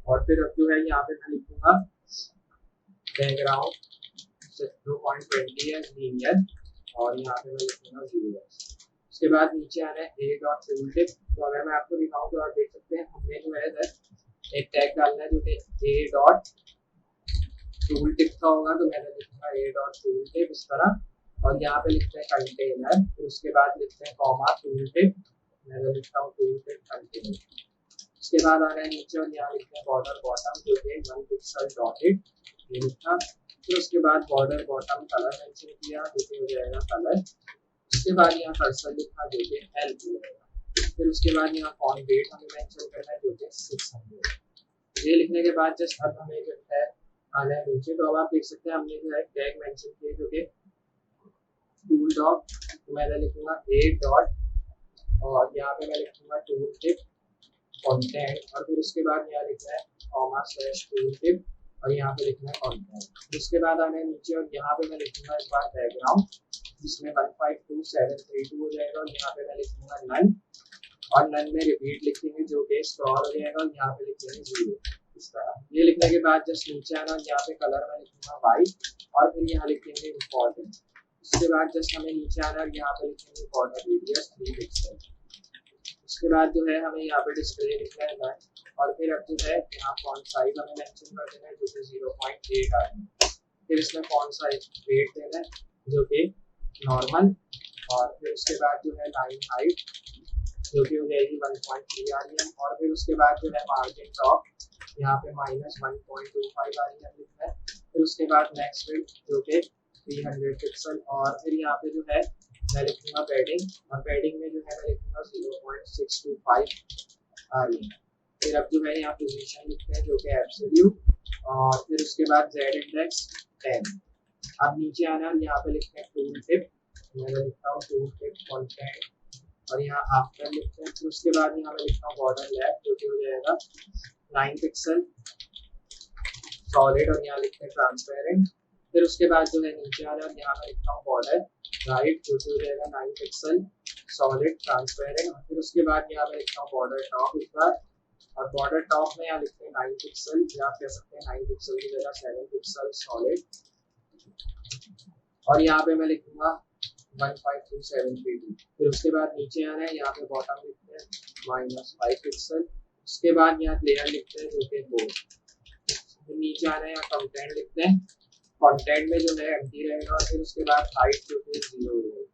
और फिर अब जो है यहाँ पे मैं लिखूंगा बैकग्राउंड 0.20 है लीनियर, और यहाँ पे मैं लिखूंगा 0s। उसके बाद नीचे आ रहा है a डॉट टूल टिप, तो अगर मैं आपको दिखाऊं तो आप देख सकते हैं हमने जो है इधर एक टैग डालना है जो कि a डॉट टूल टिप का होगा, तो मैंने लिखूंगा a डॉट टूल टिप इस तरह, और यहाँ पे लिखते हैं कंटेनर, फिर उसके बाद लिखते हैं कॉमा टूल टिप, मैं लिखता हूँ टूल टिप कंटेनर। उसके बाद आ रहा है नीचे और यहाँ लिखते हैं बॉर्डर बॉटम जो कि 1 पिक्सल डॉटेड, ये लिखा, फिर उसके बाद बॉर्डर बॉटम कलर मेंशन किया जो कि हो जाएगा कलर, उसके बाद यहाँ कर्सर लिखा जो कि हेल्प होगा, फिर उसके बाद यहाँ फॉन्ट वेट हमें मेंशन करना है जो कि 600। ये लिखने के बाद जस्ट अब हमें जो है आना है नीचे, तो अब आप देख सकते हैं हमने जो है टैग मेंशन किया जो कि टूल डॉट, तो मैं लिखूंगा a डॉट, और यहाँ पे मैं लिखूंगा टूल टिप, कंटेंट और फिर उसके बाद यहाँ लिखना है कॉमा स्लैश टूल टिप और यहाँ पे लिखना है कंटेंट। उसके बाद आना है नीचे और यहाँ पे मैं लिखूंगा इस बार बैकग्राउंड जिसमें 152732 हो जाएगा और यहाँ पे मैं लिखूंगा नन और नन में रिपीट लिखेंगे जो कि स्क्रॉल हो जाएगा और यहाँ पे लिखेंगे 0 इस तरह। ये लिखने के बाद जस्ट नीचे आना और यहाँ पे कलर में लिखूंगा वाइट और फिर यहाँ लिखेंगे इम्पोर्टेंट। उसके बाद जस्ट हमें नीचे आना और यहाँ पे लिखेंगे इम्पोर्टेंट रेडियस 3 पिक्सल। उसके बाद जो है हमें यहाँ पे डिस्प्ले लिखना है नन और फिर अब जो है यहाँ फॉन्ट साइज हमें मेंशन कर देना है जो कि 0.8 आ रही है। फिर इसमें फॉन्ट साइज वेट देना है जो कि नॉर्मल और फिर उसके बाद जो है लाइन हाइट जो कि हो जाएगी 1.3 आ रही है और फिर उसके बाद जो है मार्जिन टॉप यहाँ पे -1.25 आ रही है लिखना है। फिर उसके बाद नेक्स्ट विड्थ जो कि 300 पिक्सल और फिर यहाँ पे जो है मैं लिखूंगा पैडिंग और पैडिंग में जो है मैं लिखूंगा 0.625 आ रही है। फिर अब जो है यहाँ पोजीशन लिखते हैं जो कि एब्सोल्यूट और फिर उसके बाद z इंडेक्स 10। अब नीचे आना और यहाँ पे लिखते हैं टूल टिप, मैं लिखता हूँ टूल टिप कंटेंट और यहाँ आफ्टर लिखते हैं। फिर उसके बाद यहाँ मैं लिखता हूँ बॉर्डर लेफ्ट जो कि हो जाएगा 9 पिक्सल सॉलिड और यहाँ लिखते हैं ट्रांसपेरेंट। फिर उसके बाद जो है नीचे आ रहा है यहाँ मैं लिखता हूँ बॉर्डर राइट जो कि हो जाएगा 9 पिक्सल सॉलिड ट्रांसपेरेंट और फिर उसके बाद यहाँ मैं लिखता हूँ बॉर्डर टॉप इस बार और बॉर्डर टॉप में यहाँ लिखते हैं 9 पिक्सल या आप कह सकते हैं 9 पिक्सल की जगह 7 पिक्सल सॉलिड और यहाँ पे मैं लिखूंगा 152732। फिर उसके बाद नीचे आना है यहाँ पे बॉटम लिखते हैं -5 पिक्सल। उसके बाद यहाँ लेयर लिखते हैं जो कि 2। फिर नीचे आना है यहाँ कंटेंट लिखते हैं, कंटेंट में जो है एम्प्टी रहेगा और फिर उसके बाद हाइट जो कि 0 हो जाएगी।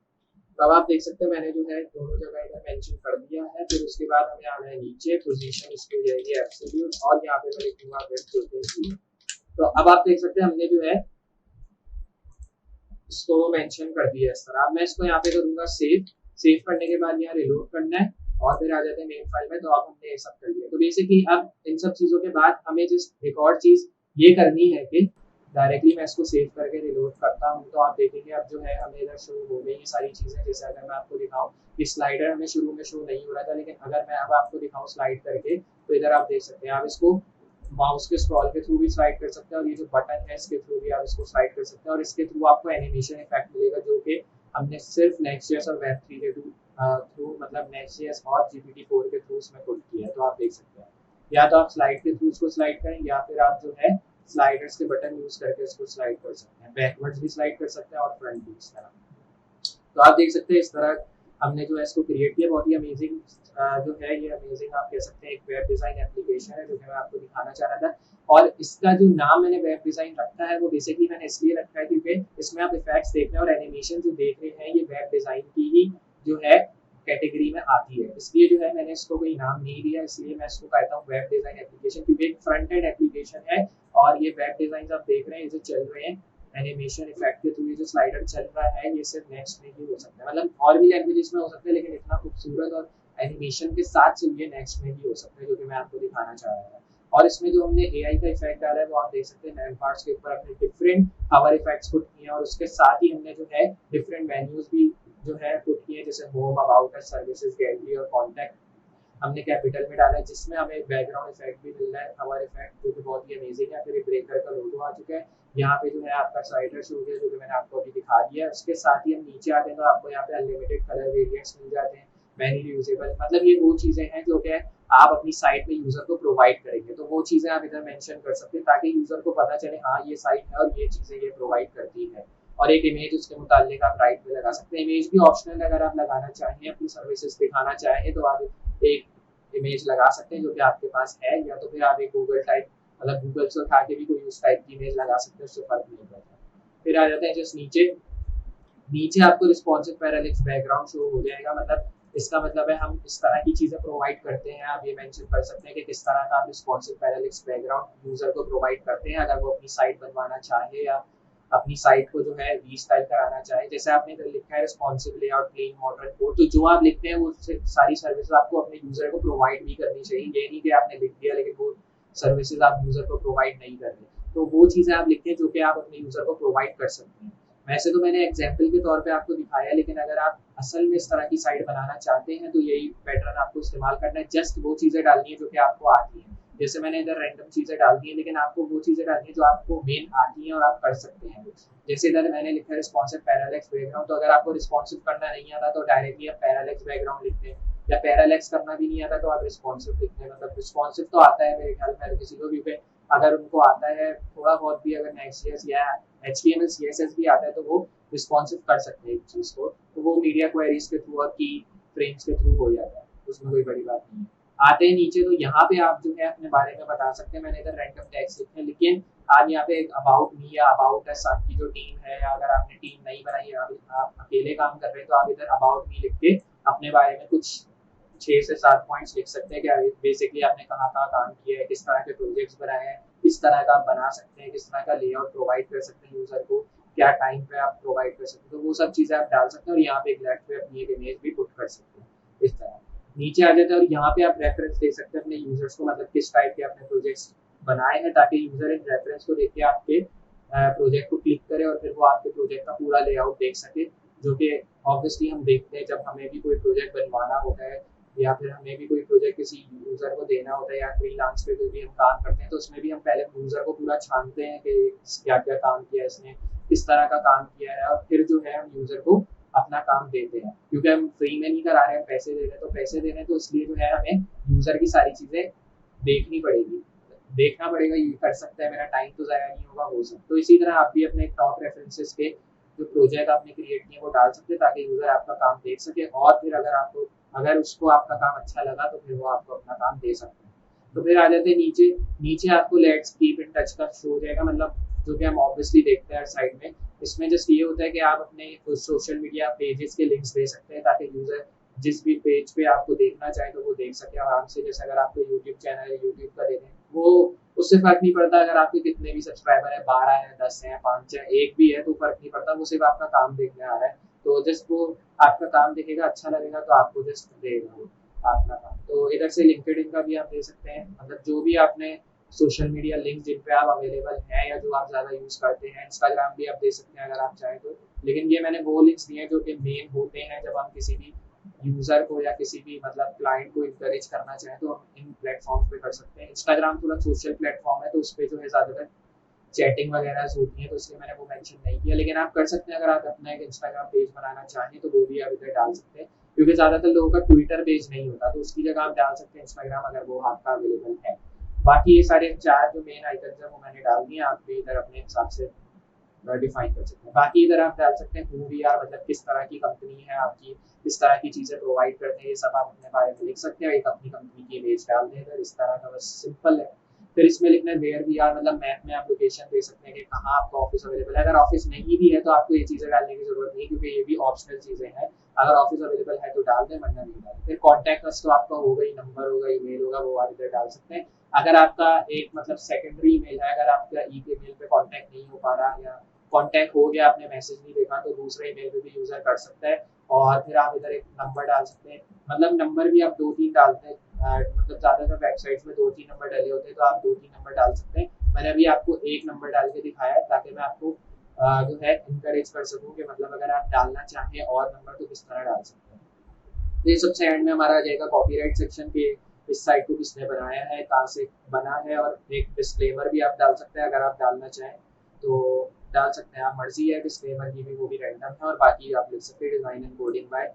तो अब आप देख सकते हैं मैंने जो है दोनों जगह इधर मेंशन कर दिया है। फिर उसके बाद हमें आना है नीचे पोजीशन इसकी हो जाएगी एब्सोल्यूट और यहाँ पे मैं लिखूंगा विड्थ जो कि 0। तो अब आप देख सकते हैं हमने जो है इसको मेंशन कर दिया इस तरह। अब मैं इसको यहाँ पे करूंगा सेव करने के बाद यहाँ रिलोड करना है और फिर आ जाते हैं मेन फाइल में। तो अब हमने ये सब कर लिया। तो बेसिकली अब इन सब चीजों के बाद हमें जिस एक और चीज ये करनी है कि डायरेक्टली मैं इसको सेव करके रिलोड करता हूँ तो आप देखेंगे अब जो है हमें इधर शो हो गई ये सारी चीजें। जैसे अगर मैं आपको दिखाऊं कि स्लाइडर हमें शुरू में शो नहीं हो रहा था लेकिन अगर मैं अब आपको दिखाऊं स्लाइड करके तो इधर आप देख सकते हैं। आप इसको माउस के स्क्रॉल के थ्रू भी स्लाइड कर सकते हैं और ये जो बटन है इसके थ्रू भी आप इसको स्लाइड कर सकते हैं और इसके थ्रू आपको एनिमेशन इफेक्ट मिलेगा जो कि हमने सिर्फ नेक्स्ट.जेएस और वेब3 के थ्रू मतलब नेक्स्ट.जेएस और GPT-4 के थ्रू इसमें पुट किया है। तो आप देख सकते हैं या तो आप स्लाइड के थ्रू इसको स्लाइड करें या फिर आप जो है स्लाइडर्स के बटन यूज करके इसको स्लाइड कर सकते हैं, बैकवर्ड्स भी स्लाइड कर सकते हैं और फ्रंट भी इस तरह। तो आप देख सकते हैं इस तरह हमने जो है इसको क्रिएट किया। बहुत ही अमेजिंग जो है ये अमेजिंग आप कह सकते हैं एक वेब डिजाइन एप्लीकेशन है जो कि मैं आपको दिखाना चाह रहा था। और इसका जो नाम मैंने वेब डिजाइन रखा है वो बेसिकली मैंने इसलिए रखा है क्योंकि इसमें आप इफेक्ट्स देख रहे हैं और एनिमेशन जो देख रहे हैं ये वेब डिजाइन की ही जो है कैटेगरी में आती है। इसलिए जो है मैंने इसको कोई नाम नहीं दिया, इसलिए मैं इसको कहता हूँ वेब डिजाइन एप्लीकेशन क्योंकि एक फ्रंट एंड एप्लीकेशन है और ये वेब डिजाइन आप देख रहे हैं जो चल रहे हैं एनिमेशन इफेक्ट के थ्रू। ये जो स्लाइडर चल रहा है ये सिर्फ नेक्स्ट में ही हो सकता है, मतलब और भी लैंग्वेजेस में हो सकता है लेकिन इतना खूबसूरत और एनिमेशन के साथ चलिए नेक्स्ट में भी हो सकता है जो कि मैं आपको दिखाना चाह रहा था। और इसमें जो हमने एआई का इफेक्ट डाला है वो आप देख सकते हैं मेन पार्ट्स के ऊपर अपने डिफरेंट पावर इफेक्ट्स पुट किए हैं और उसके साथ ही हमने जो है डिफरेंट मेन्यूज भी जो है पुट किए हैं जैसे home, about us, services, gallery और कॉन्टैक्ट हमने कैपिटल में डाला है जिसमें हमें बैकग्राउंड इफेक्ट भी मिल रहा है, पावर इफेक्ट जो कि बहुत ही अमेजिंग है। फिर ब्रेकर का लोगो आ चुका है, यहाँ पे जो है आपका स्लाइडर शो हो गया जो कि मैंने आपको अभी दिखा दिया है। उसके साथ ही हम नीचे आते हैं तो आपको यहाँ पे अनलिमिटेड कलर वेरिएंट्स मिल जाते हैं, मैनी रीयूजेबल, मतलब ये वो चीजें हैं जो कि आप अपनी साइट में यूजर को प्रोवाइड करेंगे। तो वो चीजें आप इधर मेंशन कर सकते हैं ताकि यूजर को पता चले हाँ ये साइट है और ये चीजें ये प्रोवाइड करती है। और एक इमेज उसके मुतालिक आप राइट में लगा सकते हैं। इमेज भी ऑप्शनल है, अगर आप लगाना चाहें अपनी सर्विसेज दिखाना चाहें तो आप एक इमेज लगा सकते हैं जो कि आपके पास है, या तो फिर आप एक गूगल टाइप मतलब गूगल से उठा के भी कोई उस टाइप की इमेज लगा सकते हैं, उससे फर्क नहीं पड़ता। फिर आ जाते हैं जस्ट नीचे आपको रिस्पॉन्सिव पैरालेक्स बैकग्राउंड शो हो जाएगा। मतलब इसका मतलब है हम इस तरह की चीजें प्रोवाइड करते हैं। आप ये मेंशन कर सकते हैं कि किस तरह का आप रिस्पॉन्सिव पैरालेक्स बैकग्राउंड यूजर को प्रोवाइड करते हैं अगर वो अपनी साइट बनवाना चाहे या अपनी साइट को जो है रीस्टाइल कराना चाहे। जैसे आपने लिखा है responsive layout, clean modern code, तो जो आप लिखते हैं वो सारी सर्विसेज आपको अपने यूजर को प्रोवाइड भी करनी चाहिए। ये नहीं कि आपने लिख दिया लेकिन वो सर्विसेज आप यूजर को प्रोवाइड नहीं कर रहे। तो वो चीजें आप लिखते हैं जो कि आप अपने यूजर को प्रोवाइड कर सकते हैं। वैसे तो मैंने एग्जाम्पल के तौर पे आपको दिखाया, लेकिन अगर आप असल में इस तरह की साइट बनाना चाहते हैं तो यही पैटर्न आपको इस्तेमाल करना है। जस्ट वो चीज़ें डालनी है जो कि आपको आती हैं। जैसे मैंने इधर रैंडम चीज़ें डाल दी हैं, लेकिन आपको वो चीज़ें डालनी है जो आपको मेन आती हैं और आप कर सकते हैं। जैसे इधर मैंने लिखा है रिस्पॉन्सिव पैरालेक्स बैकग्राउंड, तो अगर आपको रिस्पॉन्सिव करना नहीं आता तो डायरेक्टली आप पैरालेक्स बैकग्राउंड लिखते हैं, या पैरालेक्स करना भी नहीं आता तो आप रिस्पॉन्सिव लिखते हैं। मतलब रिस्पॉन्सिव तो आता है मेरे ख्याल में हर किसी को, क्योंकि अगर उनको आता है थोड़ा बहुत भी, अगर नेक्स्ट या HTML CSS भी आता है तो वो रिस्पॉन्सिव कर सकते हैं एक चीज़ को। तो वो मीडिया क्वेरीज के थ्रू और की फ्रेम्स के थ्रू हो जाता है, उसमें कोई बड़ी बात नहीं है। आते हैं नीचे, तो यहाँ पे आप जो है अपने बारे में बता सकते हैं। मैंने इधर रैंडम टैग्स लिखे हैं, लेकिन आप यहाँ पे एक अबाउट मी या अबाउट अस, आपकी जो टीम है, या अगर आपने टीम नहीं बनाई है, आप अकेले काम कर रहे हैं, तो आप इधर अबाउट मी लिख के अपने बारे में कुछ 6 से 7 पॉइंट्स लिख सकते हैं कि बेसिकली आपने कहाँ-कहाँ काम किया है, किस तरह के प्रोजेक्ट्स बनाए हैं, किस तरह का आप बना सकते हैं, किस तरह का लेआउट प्रोवाइड कर सकते हैं यूज़र को, क्या टाइम पे आप प्रोवाइड कर सकते हैं। तो वो सब चीज़ें आप डाल सकते हैं, और यहाँ पे एक लेफ्ट पे अपनी एक इमेज भी पुट कर सकते हैं इस तरह। नीचे आ जाते हैं और यहाँ पे आप रेफरेंस दे सकते हैं अपने यूजर्स को, मतलब किस टाइप के आपने प्रोजेक्ट्स बनाए हैं, ताकि यूजर इन रेफरेंस को देख के आपके प्रोजेक्ट को क्लिक करे और फिर वो आपके प्रोजेक्ट का पूरा लेआउट देख सके, जो कि ऑब्वियसली हम देखते हैं जब हमें भी कोई प्रोजेक्ट बनवाना होता है, या फिर हमें भी कोई प्रोजेक्ट किसी यूज़र को देना होता है, या फ्रीलांस पे जो भी हम काम करते हैं, तो उसमें भी हम पहले यूज़र को पूरा छानते हैं कि क्या क्या काम किया इसने, किस तरह का काम किया है, और फिर जो है हम यूज़र को अपना काम देते हैं। क्योंकि हम फ्री में नहीं करा रहे हैं, पैसे दे रहे हैं, तो पैसे दे रहे हैं तो इसलिए जो है हमें यूज़र की सारी चीज़ें देखनी पड़ेगी, देखना पड़ेगा। ये कर सकता है, मेरा टाइम तो ज़ाया नहीं होगा, हो सकता। तो इसी तरह आप भी अपने टॉप रेफरेंसेस के जो प्रोजेक्ट आपने क्रिएट किए वो डाल सकते हैं, ताकि यूज़र आपका काम देख सके, और फिर अगर उसको आपका काम अच्छा लगा तो फिर वो आपको अपना काम दे सकते हैं। तो फिर आ जाते हैं नीचे। नीचे आपको लेट्स कीप इन टच का शो हो जाएगा, मतलब जो कि हम ऑब्वियसली देखते हैं हर साइड में। इसमें जस्ट ये होता है कि आप अपने सोशल मीडिया पेजेस के लिंक्स दे सकते हैं, ताकि यूज़र जिस भी पेज पे आपको देखना चाहे तो वो देख सके आराम से। जैसे अगर आपको यूट्यूब चैनल है, यूट्यूब का दे दें, वो उससे फ़र्क नहीं पड़ता अगर आपके कितने भी सब्सक्राइबर है, 12 है, 10 है, 5 है, 1 भी है, तो फ़र्क नहीं पड़ता। वो सिर्फ आपका काम देखने आ रहा है, तो जस्ट वो आपका काम देखेगा, अच्छा लगेगा तो आपको जस्ट देगा वो अपना काम। तो इधर से लिंक्डइन का भी आप दे सकते हैं, मतलब जो भी आपने सोशल मीडिया लिंक जिन पे आप अवेलेबल हैं या जो आप ज़्यादा यूज़ करते हैं। इंस्टाग्राम भी आप दे सकते हैं अगर आप चाहें तो, लेकिन ये मैंने वो लिंक्स दिए हैं जो कि मेन होते हैं जब हम किसी भी यूज़र को या किसी भी मतलब क्लाइंट को इंकरेज करना चाहें, तो हम इन प्लेटफॉर्म्स पे कर सकते हैं। इंस्टाग्राम थोड़ा सोशल प्लेटफॉर्म है, तो उस पर जो है ज़्यादातर चैटिंग वगैरह होती है, तो इसलिए मैंने वो मेंशन नहीं किया। लेकिन आप कर सकते हैं, अगर आप अपना एक इंस्टाग्राम पेज बनाना चाहें तो वो भी आप इधर डाल सकते हैं, क्योंकि ज़्यादातर लोगों का ट्विटर पेज नहीं होता, तो उसकी जगह आप डाल सकते हैं इंस्टाग्राम, अगर वो आपका अवेलेबल है। बाकी ये सारे 4 जो मेन आइकन है वो मैंने डाल दिए, आप भी इधर अपने हिसाब से डिफाइन कर सकते हैं। बाकी इधर आप डाल सकते हैं हू वी आर, मतलब किस तरह की कंपनी है आपकी, किस तरह की चीज़ें प्रोवाइड करते हैं, ये सब आप अपने बारे में लिख सकते हैं। एक अपनी कंपनी की इमेज डाल दें इधर, इस तरह का, बस सिंपल है। फिर इसमें लिखना है वेयर वी आर, मतलब मैप में आप लोकेशन दे सकते हैं कि कहाँ आपका ऑफिस अवेलेबल है। अगर ऑफिस नहीं भी है तो आपको ये चीज़ें डालने की जरूरत नहीं, क्योंकि ये भी ऑप्शनल चीज़ें हैं। अगर ऑफिस अवेलेबल है तो डाल दें, वरना नहीं डालें। फिर कॉन्टैक्ट अस तो आपका होगा ही, नंबर होगा, ईमेल होगा, वो आप इधर डाल सकते हैं। अगर आपका एक मतलब सेकेंडरी ईमेल है, अगर आपका ईमेल पे कॉन्टैक्ट नहीं हो पा रहा, या कॉन्टैक्ट हो गया आपने मैसेज नहीं देखा, तो दूसरे ईमेल पे भी यूज़र कर सकता है। और फिर आप इधर एक नंबर डाल सकते हैं, मतलब नंबर भी आप 2-3 डालते हैं, मतलब ज़्यादातर वेबसाइट्स में 2-3 नंबर डले होते हैं, तो आप 2-3 नंबर डाल सकते हैं। मैंने अभी आपको एक नंबर डाल के दिखाया है, ताकि मैं आपको जो है इंकरेज कर सकूँ कि मतलब अगर आप डालना चाहें और नंबर तो किस तरह डाल सकते हैं। तो ये सबसे एंड में हमारा आ जाएगा कॉपीराइट सेक्शन के, इस साइट को किसने बनाया है, कहाँ से बना है, और एक डिस्क्लेमर भी आप डाल सकते हैं अगर आप डालना चाहें तो डाल सकते हैं, आप मर्जी है। डिस्क्लेमर की भी वो भी रैंडम है, और बाकी आप लिख सकते हैं डिज़ाइन एंड कोडिंग बाय,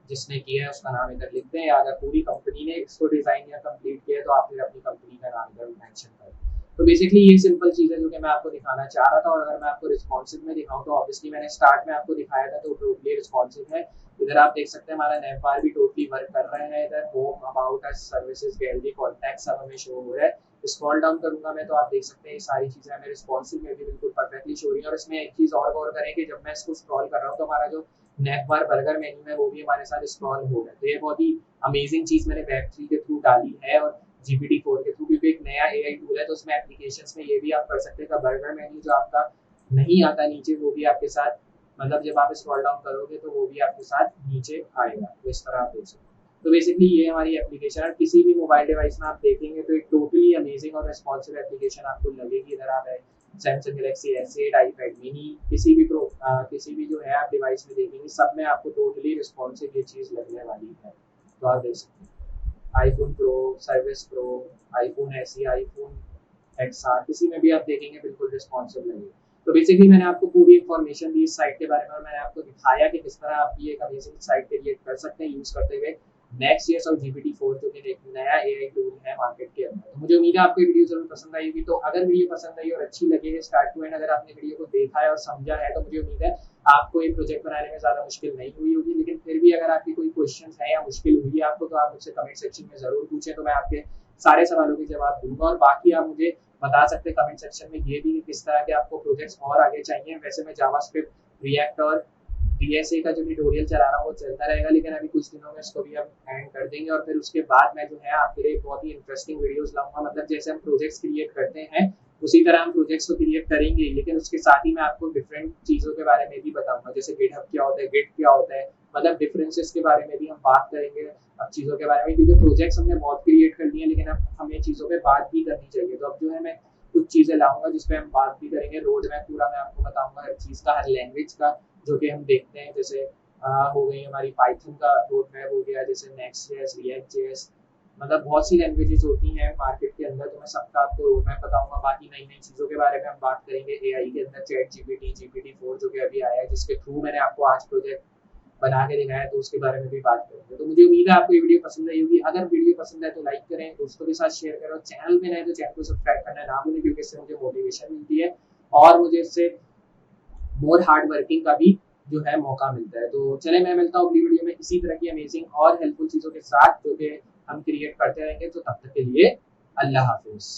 जिसने किया है उसका नाम इधर लिख दें, या अगर पूरी कंपनी ने इसको डिज़ाइन या कंप्लीट किया है तो आप फिर अपनी कंपनी का नाम इधर मेंशन करें। तो बेसिकली ये सिंपल चीज़ है जो कि मैं आपको दिखाना चाह रहा था। और अगर मैं आपको रिस्पॉन्सिव में दिखाऊं तो ऑब्वियसली मैंने स्टार्ट में आपको दिखाया था तो टोटली रिस्पॉन्सिव है। इधर आप देख सकते हैं हमारा नेम बार भी टोटली वर्क कर रहे हैं। इधर home, about us, services, gallery, contact सब हमें शो हो रहा है। स्क्रॉल डाउन करूंगा मैं तो आप देख सकते हैं ये सारी चीज़ें हमें रिस्पॉन्सिव में भी बिल्कुल परफेक्टली शो हो रही है। और इसमें एक चीज़ और गौर करें कि जब मैं इसको स्क्रॉल कर रहा हूँ तो हमारा जो नेक बार बर्गर मेन्यू है वो भी हमारे साथ स्क्रॉल हो रहा है। तो ये बहुत ही अमेजिंग चीज़ मैंने वेब3 के थ्रू डाली है, और GPT-4 के थ्रू, क्योंकि एक नया AI टूल है तो उसमें एप्लीकेशंस में ये भी आप कर सकते हैं कि बर्गर मेन्यू जो आपका नहीं आता नीचे, वो भी आपके साथ, मतलब जब आप स्क्रॉल डाउन करोगे तो वो भी आपके साथ नीचे आएगा। तो इस तरह आप देख सकते हैं। तो बेसिकली ये हमारी एप्लीकेशन है। किसी भी मोबाइल डिवाइस में आप देखेंगे तो एक टोटली अमेजिंग और रिस्पॉन्सिव एप्लीकेशन आपको लगेगी। इधर आप Samsung Galaxy S8, iPad mini, किसी भी जो है आप डिवाइस में देखेंगे, सब में आपको टोटली रिस्पॉन्सिव ये चीज़ लगने वाली है। तो आप देख सकते हैं iPhone pro, service pro, iPhone SE, iPhone XR, किसी में भी आप देखेंगे बिल्कुल रिस्पॉन्सिव लगेगा। तो बेसिकली मैंने आपको पूरी इन्फॉर्मेशन दी इस साइट के बारे में, और मैंने आपको दिखाया कि किस तरह आप ये एक अमेजिंग साइट क्रिएट कर सकते हैं यूज़ करते हुए Next.js और GPT-4, जो कि एक नया AI टूल है मार्केट के अंदर। तो मुझे उम्मीद है आपको ये वीडियो जरूर पसंद आई होगी। तो अगर वीडियो पसंद आई और अच्छी लगी है स्टार्ट टू एंड, अगर आपने वीडियो को देखा है और समझा है, तो मुझे उम्मीद है आपको ये प्रोजेक्ट बनाने में ज़्यादा मुश्किल नहीं हुई होगी। लेकिन फिर भी अगर आपकी कोई क्वेश्चन है या मुश्किल हुई है आपको, तो आप मुझसे कमेंट सेक्शन में ज़रूर पूछें, तो मैं आपके सारे सवालों के जवाब दूंगा। और बाकी आप मुझे बता सकते हैं कमेंट सेक्शन में ये भी कि किस तरह के आपको प्रोजेक्ट्स और आगे चाहिए। वैसे मैं जावास्क्रिप्ट, रिएक्ट और DSA का जो ट्यूटोरियल चला रहा हूँ वो चलता रहेगा, लेकिन अभी कुछ दिनों में इसको भी हम एंड कर देंगे। और फिर उसके बाद मैं जो है आपके लिए बहुत ही इंटरेस्टिंग वीडियोस लाऊंगा। मतलब जैसे हम प्रोजेक्ट्स क्रिएट करते हैं उसी तरह हम प्रोजेक्ट्स को क्रिएट करेंगे, लेकिन उसके साथ ही मैं आपको डिफरेंट चीज़ों के बारे में भी बताऊंगा, जैसे गिटहब क्या होता है, गिट क्या होता है, मतलब डिफरेंसेस के बारे में भी हम बात करेंगे अब चीज़ों के बारे में, क्योंकि प्रोजेक्ट्स हमने बहुत क्रिएट कर लिए हैं, लेकिन अब हमें चीज़ों पर बात भी करनी चाहिए। तो अब जो है मैं कुछ चीज़ें लाऊंगा जिसपे हम बात भी करेंगे, रोड मैप पूरा मैं आपको बताऊंगा हर चीज़ का, हर लैंग्वेज का, जो कि हम देखते हैं। जैसे हो गई हमारी पाइथन का रोड मैप हो गया, जैसे Next.js, React.js, मतलब बहुत सी लैंग्वेजेस होती हैं मार्केट के अंदर, तो मैं सबका आपको रोड मैप बताऊंगा। बाकी नई नई चीज़ों के बारे में हम बात करेंगे AI के अंदर, ChatGPT, GPT-4 जो कि अभी आया है, जिसके थ्रू मैंने आपको आज प्रोजेक्ट बना के दिखाया, तो उसके बारे में भी बात करेंगे। तो मुझे उम्मीद है आपको ये वीडियो पसंद आई होगी। अगर वीडियो पसंद है तो लाइक करें, दोस्तों के साथ शेयर करें, और चैनल में नए तो चैनल को सब्सक्राइब करना ना भूलें, क्योंकि इससे मुझे मोटिवेशन मिलती है और मुझे इससे मोर हार्ड वर्किंग का भी जो है मौका मिलता है। तो चले, मैं मिलता हूँ अगली वीडियो में इसी तरह की अमेजिंग और हेल्पफुल चीज़ों के साथ जो कि हम क्रिएट करते रहेंगे। तो तब तक के लिए अल्लाह हाफिज़।